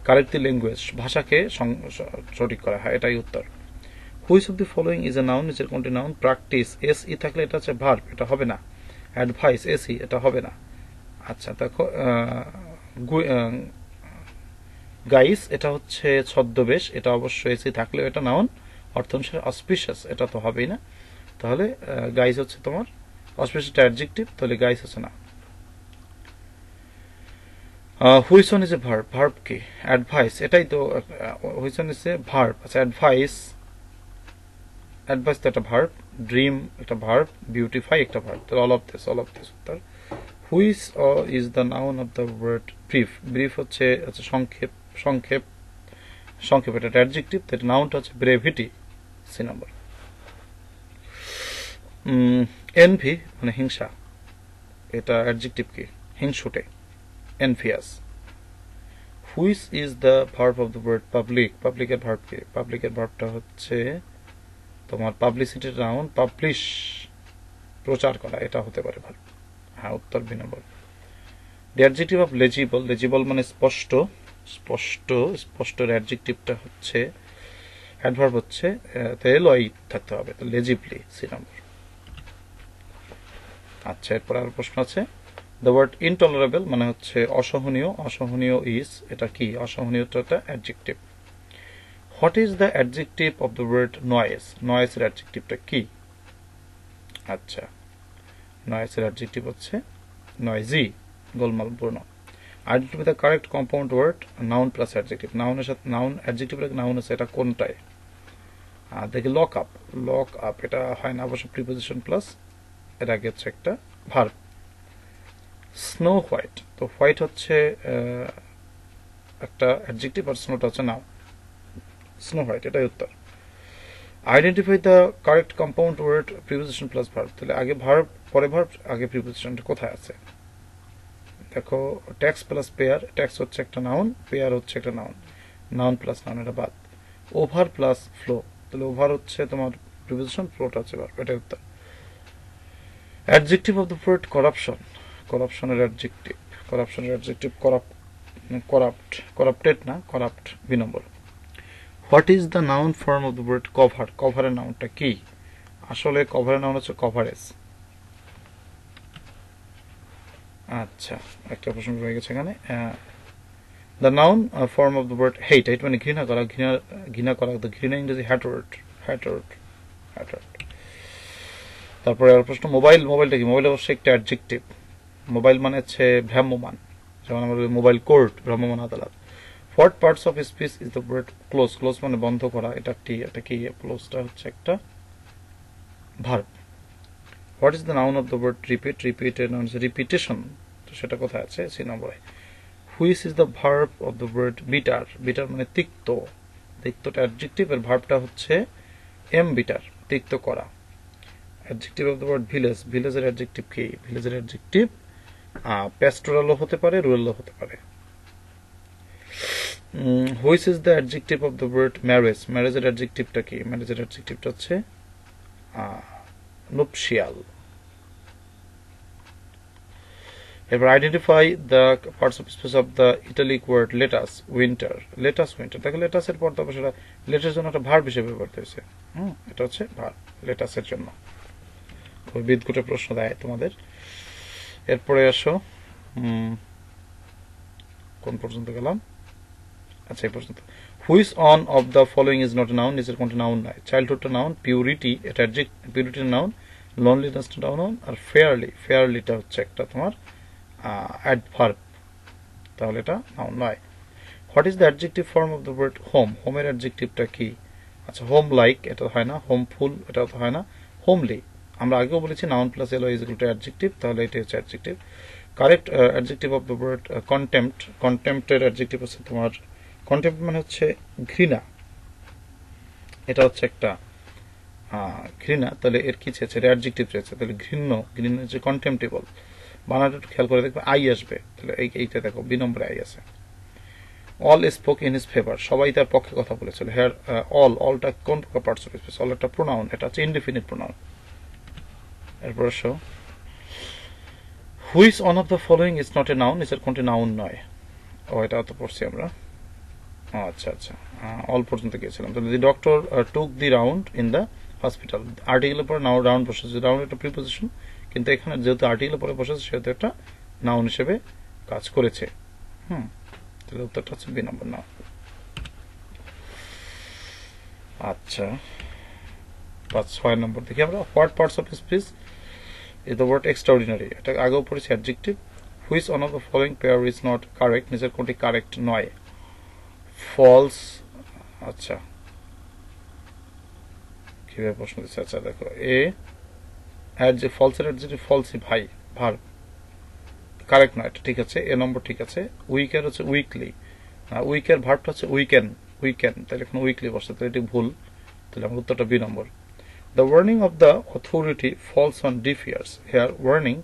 কারেক্ট দি ল্যাঙ্গুয়েজ ভাষাকে সঠিক করা হয়, এটাই উত্তর। Which of the following is a noun, নিচের কোনটি নাউন? প্র্যাকটিস এস ই থাকলে এটা হচ্ছে ভার্ব, এটা হবে না। অ্যাডভাইস এস ই এটা হবে না। আচ্ছা দেখো গাইস এটা হচ্ছে ছদ্মবেশ, এটা অবশ্যই এসি থাকলেও এটা নাউন, অর্থ অনুসারে অসপিশিয়াস এটা তো হবেই না, তাহলে গাইস হচ্ছে তোমার অসপিশিয়াস অ্যাডজেক্টিভ, তাহলে গাইস হচ্ছে না। Which one is a verb, verb কি? অ্যাডভাইস এটাই তো, which one is a verb, আচ্ছা অ্যাডভাইস, অ্যাডভাইস তো একটা ভার্ব, ড্রিম একটা ভার্ব, বিউটিফাই একটা ভার্ব, তো অল অফ দিস উত্তর which is the noun of the word brief brief হচ্ছে সংক্ষেপ সংক্ষেপ সংক্ষেপ এটা অ্যাডজেক্টিভ এটা নাউনটা হচ্ছে ব্রেভিটি সি নাম্বার এনভি মানে হিংসা এটা অ্যাডজেক্টিভ কি হিংসুটে envious which is the verb of the word public পাবলিকের ভার্ব কি পাবলিকের ভার্বটা হচ্ছে তোমার পাবলিসিটির নাউন পাবলিশ প্রচার করা এটা হতে পারে ভার্ব হ্যাঁ উত্তর B number the adjective of legible legible মানে স্পষ্ট স্পষ্ট স্পষ্টের অ্যাডজেক্টিভটা হচ্ছে অ্যাডভার্ব হচ্ছে এলওয়াই থাকতে হবে তো লেজিবলি সি নম্বর আচ্ছা এরপর আর প্রশ্ন আছে দ্য ওয়ার্ড ইনটলারেবল মানে হচ্ছে অসহনীয় অসহনীয় ইজ এটা কি অসহনীয়টা একটা adjective what is the adjective of the word noise নয়েজের অ্যাডজেক্টিভটা কি আচ্ছা নয়েজের অ্যাডজেক্টিভ হচ্ছে নয়েজি গোলমালপূর্ণ identify the correct compound word noun plus adjective নাউনের সাথে নাউন অ্যাডজেক্টিভ নাউন আছে এটা কোনটায় দেখি লক আপ এটা হয় না অবশ্য প্রিপোজিশন প্লাস এর আগে হচ্ছে একটা ভার্ব স্নো হোয়াইট তো হোয়াইট হচ্ছে একটা অ্যাডজেক্টিভ আর স্নোটা হচ্ছে নাউন স্নো হোয়াইট এটাই উত্তর identify the correct compound word preposition plus verb তাহলে আগে ভার্ব পরে ভার্ব আগে প্রিপোজিশনটা কোথায় আছে দেখো ট্যাক্স প্লাস পেয়ার ট্যাক্স হচ্ছে একটা নাউন পেয়ার হচ্ছে একটা নাউন নাউন প্লাস নাউন এটা বাদ ওভার প্লাস ফ্লো তাহলে ওভার হচ্ছে তোমার প্রিপোজিশন ফ্লোটা হচ্ছে ভার্ব এটাই উত্তর adjective of the word corruption করাপশনের অ্যাডজেক্টিভ করাপ্টেড না corrupt B number what is the noun form of the word cover কভারের নাউনটা কি আসলে কভারের নাউন হচ্ছে কভারেজ আচ্ছা একটা প্রশ্ন রয়ে গেছে এখানে the noun form of the word hate hate মানে ঘৃণা করা ঘৃণা ইংরেজি হ্যাটওয়ার্ড তারপরে আর প্রশ্ন মোবাইলটা কি মোবাইল অবশ্যই একটা অ্যাডজেক্টিভ মোবাইল মানে হচ্ছে ভ্রাম্যমান যেমন আমাদের মোবাইল কোর্ট ভ্রাম্যমান আদালত what parts of speech is the word close মানে বন্ধ করা এটা কি ক্লোজটা হচ্ছে একটা verb what is the noun of the word repeat এর নাউন হচ্ছে রিপিটেশন তো সেটা কোথায় আছে সি নম্বরে which is the verb of the word bitter মানে তিক্তটা অ্যাডজেক্টিভ এর ভার্বটা হচ্ছে বিটার তিক্ত করা অ্যাডজেক্টিভ অফ দ্য ওয়ার্ড ভিলেজের অ্যাডজেক্টিভ কি ভিলেজের অ্যাডজেক্টিভ প্যাস্টোরালও হতে পারে রুরালও হতে পারে which is the adjective of the word ম্যারেজের অ্যাডজেক্টিভটা কি ম্যারেজের অ্যাডজেক্টিভটা হচ্ছে নুপশিয়াল এবার identify the parts of speech of the italic word lettuce winter দেখো লেটাসের পর তারপর সেটা লেটার জন্য একটা ভার্ব হিসেবে ব্যবহৃত হয়েছে এটা হচ্ছে ভার্ব লেটাসের জন্য বিদঘুটে প্রশ্ন দেয় তোমাদের এরপরে আসো কোন পর্যন্ত গেলাম আচ্ছা এই পর্যন্ত which on of the following is not noun নিচের কোনটা নাউন নয় চাইল্ডহুডটা নাউন পিউরিটি এটা পিউরিটির নাউন লোনলিনেসটা নাউন আর ফেয়ারলিটা হচ্ছে একটা তোমার অ্যাডভার্ব তাহলে এটা নাউন নয় what is the adjective form of the word হোমের অ্যাডজেক্টিভটা কি আচ্ছা হোম লাইক এটা হয় না হোমফুল এটা তো হয় না হোমলি আমরা আগেও বলেছি noun plus ly is equal to adjective তাহলে এটা হচ্ছে adjective correct adjective of the word কন্টেম্পটের অ্যাডজেক্টিভ হচ্ছে তোমার কন্টেম্প্ট মানে হচ্ছে ঘৃণা এটা হচ্ছে একটা ঘৃণা তাহলে এর কি চেয়েছে অ্যাডজেক্টিভ চেয়েছে তাহলে ঘৃণ্য হচ্ছে কন্টেম্পটেবল বানানটা একটু খেয়াল করে দেখবে আই আসবে তাহলে এইটা দেখো বি নম্বরে আই আছে all spoke in his favour সবাই তার পক্ষে কথা বলেছিল হেয়ার অলটা কোন পার্টস অফ স্পিচ অল একটা প্রোনাউন এটা হচ্ছে ইনডিফিনিট প্রোনাউন এরপর আসো which on of the following is not a noun নিচের কোনটি নাউন নয় এটা তো পড়ছি আমরা আচ্ছা অল পর্যন্ত গিয়েছিলাম তাহলে the doctor took the round in the hospital আর্টিকেলের পরে রাউন্ড বসেছে রাউন্ড একটা প্রিপোজিশন কিন্তু এখানে যেহেতু আর্টিকেলের পরে বসেছে সেহেতু একটা নাউন হিসেবে কাজ করেছে তাহলে উত্তরটা হচ্ছে বি নম্বর নাউন আচ্ছা 6 নম্বর দেখি আমরা what parts of speech is the word extraordinary এটা আগেও পড়েছি adjective which on of the following pair is not correct নিচের কোনটি কারেক্ট নয় ফলস আচ্ছা কিভাবে প্রশ্ন দিচ্ছে আচ্ছা দেখো ফলসের অ্যাডজেক্টিভ ফলসি ভাই ভার্ব কারেক্ট না, এটা ঠিক আছে, এ নম্বর ঠিক আছে। উইকের হচ্ছে উইকলি, উইকের ভার্বটা হচ্ছে উইকেন, তাহলে এখন উইকলি বসছে, তাহলে এটি ভুল, তাহলে আমার উত্তরটা B number. The warning of the authority falls on deaf ears, here warning,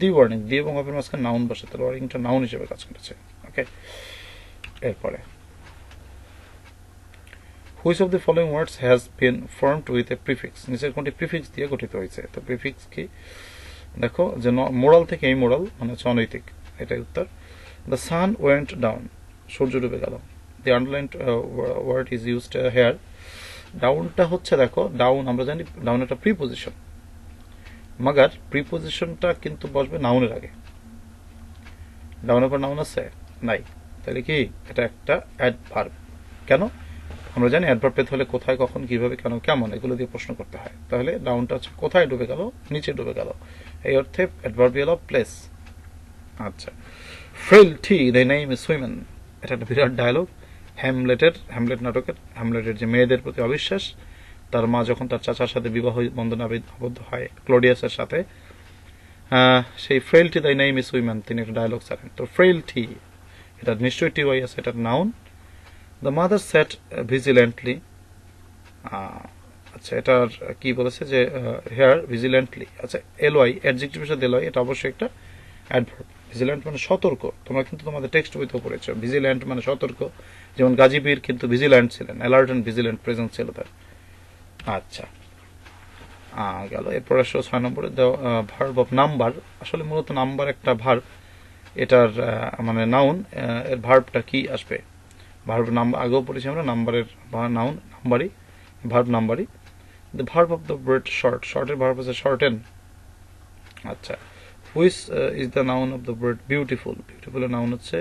the warning, the এবং অফের মাঝখানে নাউন বসে, তাহলে ওয়ার্নিংটা নাউন হিসেবে কাজ করেছে। ওকে, এরপরে which of the following words has been formed with a prefix, নিচের কোনটি প্রিফিক্স দিয়ে গঠিত হয়েছে? তো প্রিফিক্স কি দেখো, যে মোরাল থেকে এই মোরাল মানে হচ্ছে অনৈতিক, এটাই উত্তর। দ্য সান ওয়েন্ট ডাউন, সূর্য ডুবে গেল। The underlined word is used here, ডাউনটা হচ্ছে দেখো, ডাউন আমরা জানি ডাউন একটা প্রিপোজিশন, মাগার প্রিপোজিশনটা কিন্তু বসবে নাউনের আগে। ডাউনের পর নাউন আছে নাই, তাহলে কি এটা একটা অ্যাডভার্ব। কেন? আমরা জানি অ্যাডভার্ব পেতে হলে কোথায়, কখন, কিভাবে, কেন, কেমন, এগুলো দিয়ে প্রশ্ন করতে হয়। তাহলে ডাউনটা হচ্ছে কোথায় ডুবে গেল, নিচে ডুবে গেল, এই অর্থে অ্যাডভার্বিয়াল অফ প্লেস। আচ্ছা, frailty the name is women, এটা একটা বিরাট ডায়লগ হ্যামলেট নাটকের। হ্যামলেটের যে মেয়েদের প্রতি অবিশ্বাস, তার মা যখন তার চাচার সাথে বিবাহ বন্ধনে আবদ্ধ হয় ক্লোডিয়াসের সাথে, সেই frailty the name is women তিনি একটা ডায়লগ ছাড়েন। তো ফ্রেইলটি এটা নিশ্চয়ই টি ওয়াই আছে, এটা নাউন। দ্য মাদার স্যাট ভিজিল্যান্টলি, আচ্ছা এটার কি বলেছে যে হেয়ার ভিজিল্যান্টলি, আচ্ছা এলওয়াই অ্যাডজেক্টিভের সাথে এলওয়াই, এটা অবশ্যই একটা অ্যাডভার্ব। ভিজিল্যান্ট মানে সতর্ক, তোমরা কিন্তু তোমাদের টেক্সট বইতেও পড়েছো ভিজিল্যান্ট মানে সতর্ক, যেমন গাজীবীর কিন্তু ভিজিল্যান্ট ছিলেন, অ্যালার্ট অ্যান্ড ভিজিল্যান্ট প্রেজেন্ট ছিল তার। আচ্ছা গেল। এরপর আসলে 6 নম্বরে ভার্ব অফ নাম্বার, আসলে মূলত নাম্বার একটা ভার্ব, এটার মানে নাউন, এর ভার্বটা কি আসবে? ভার্ব নাম্বার আগেও পড়েছি আমরা, নাম্বারের নাউন নাম্বারই, ভার্ব নাম্বারই। The verb of the word short, শর্টের ভার্ব আছে শর্টেন। আচ্ছা, which is the noun of the word beautiful, বিউটিফুলের নাউন হচ্ছে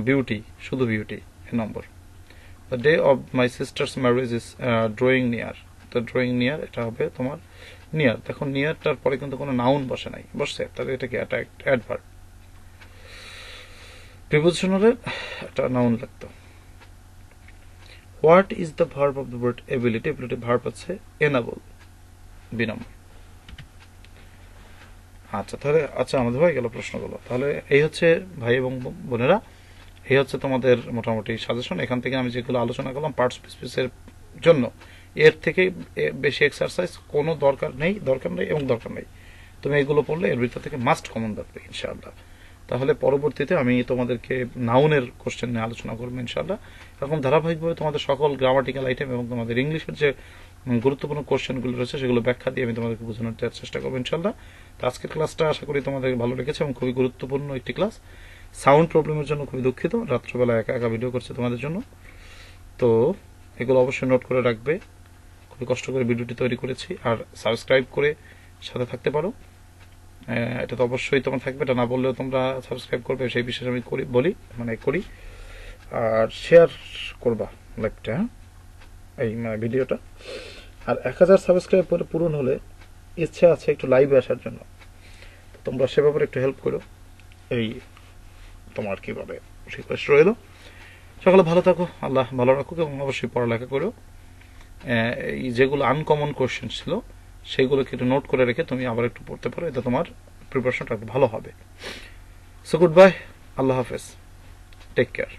বিউটি, শুধু beauty, A number. The day of my sister's marriage is drawing near, তো drawing near এটা হবে তোমার নিয়ার। দেখো নিয়ারটার পরে কিন্তু কোনো নাউন বসে নাই, বসছে, তাহলে এটা কি একটা অ্যাডভার্ব। প্রিপোজিশনালের একটা নাউন লাগতো। What is the verb of the word ability, ability verb আছে এনেবল, বি নম্বর। আচ্ছা তাহলে আচ্ছা আমাদের হয়ে গেল প্রশ্নগুলো। তাহলে এই হচ্ছে ভাই এবং বোনেরা, এই হচ্ছে তোমাদের মোটামুটি সাজেশন। এখান থেকে আমি যেগুলো আলোচনা করলাম পার্টস স্পিচের জন্য, এর থেকে বেশি এক্সারসাইজ কোনো দরকার নেই এবং দরকার নেই। তুমি এগুলো পড়লে এর ভিতর থেকে মাস্ট কমন থাকবে ইনশাআল্লাহ। তাহলে পরবর্তীতে আমি তোমাদেরকে নাউনের কোশ্চেন নিয়ে আলোচনা করবো ইনশাআল্লাহ। এরকম ধারাবাহিকভাবে তোমাদের সকল গ্রামাটিক্যাল আইটেম এবং তোমাদের ইংলিশের যে গুরুত্বপূর্ণ কোশ্চেনগুলো রয়েছে সেগুলো ব্যাখ্যা দিয়ে আমি তোমাদেরকে বোঝানোর চেষ্টা করবো ইনশাআল্লাহ। তো আজকের ক্লাসটা আশা করি তোমাদের ভালো লেগেছে এবং খুবই গুরুত্বপূর্ণ একটি ক্লাস। সাউন্ড প্রবলেমের জন্য খুবই দুঃখিত, রাত্রবেলা একা একা ভিডিও করছে তোমাদের জন্য। তো এগুলো অবশ্যই নোট করে রাখবে, খুবই কষ্ট করে ভিডিওটি তৈরি করেছি। আর সাবস্ক্রাইব করে সাথে থাকতে পারো, এটা তো অবশ্যই তোমার থাকবে, এটা না বললেও তোমরা সাবস্ক্রাইব করবে, সেই বিশেষ আমি করি। আর শেয়ার করবা লাইভটা, এই ভিডিওটা। আর 1000 সাবস্ক্রাইব করে পূরণ হলে ইচ্ছা আছে একটু লাইভে আসার জন্য, তো তোমরা সে ব্যাপারে একটু হেল্প করো, এই তোমার কি বলে রিকোয়েস্ট রইল। সকলে ভালো থাকো, আল্লাহ ভালো রাখুক, এবং অবশ্যই পড়ালেখা করো। এই যেগুলো আনকমন কোশ্চেন ছিল সেগুলোকে একটু নোট করে রেখে তুমি আবার একটু পড়তে পারো, এতে তোমার প্রিপারেশনটা ভালো হবে। সো গুড বাই, আল্লাহ হাফেজ, টেক কেয়ার।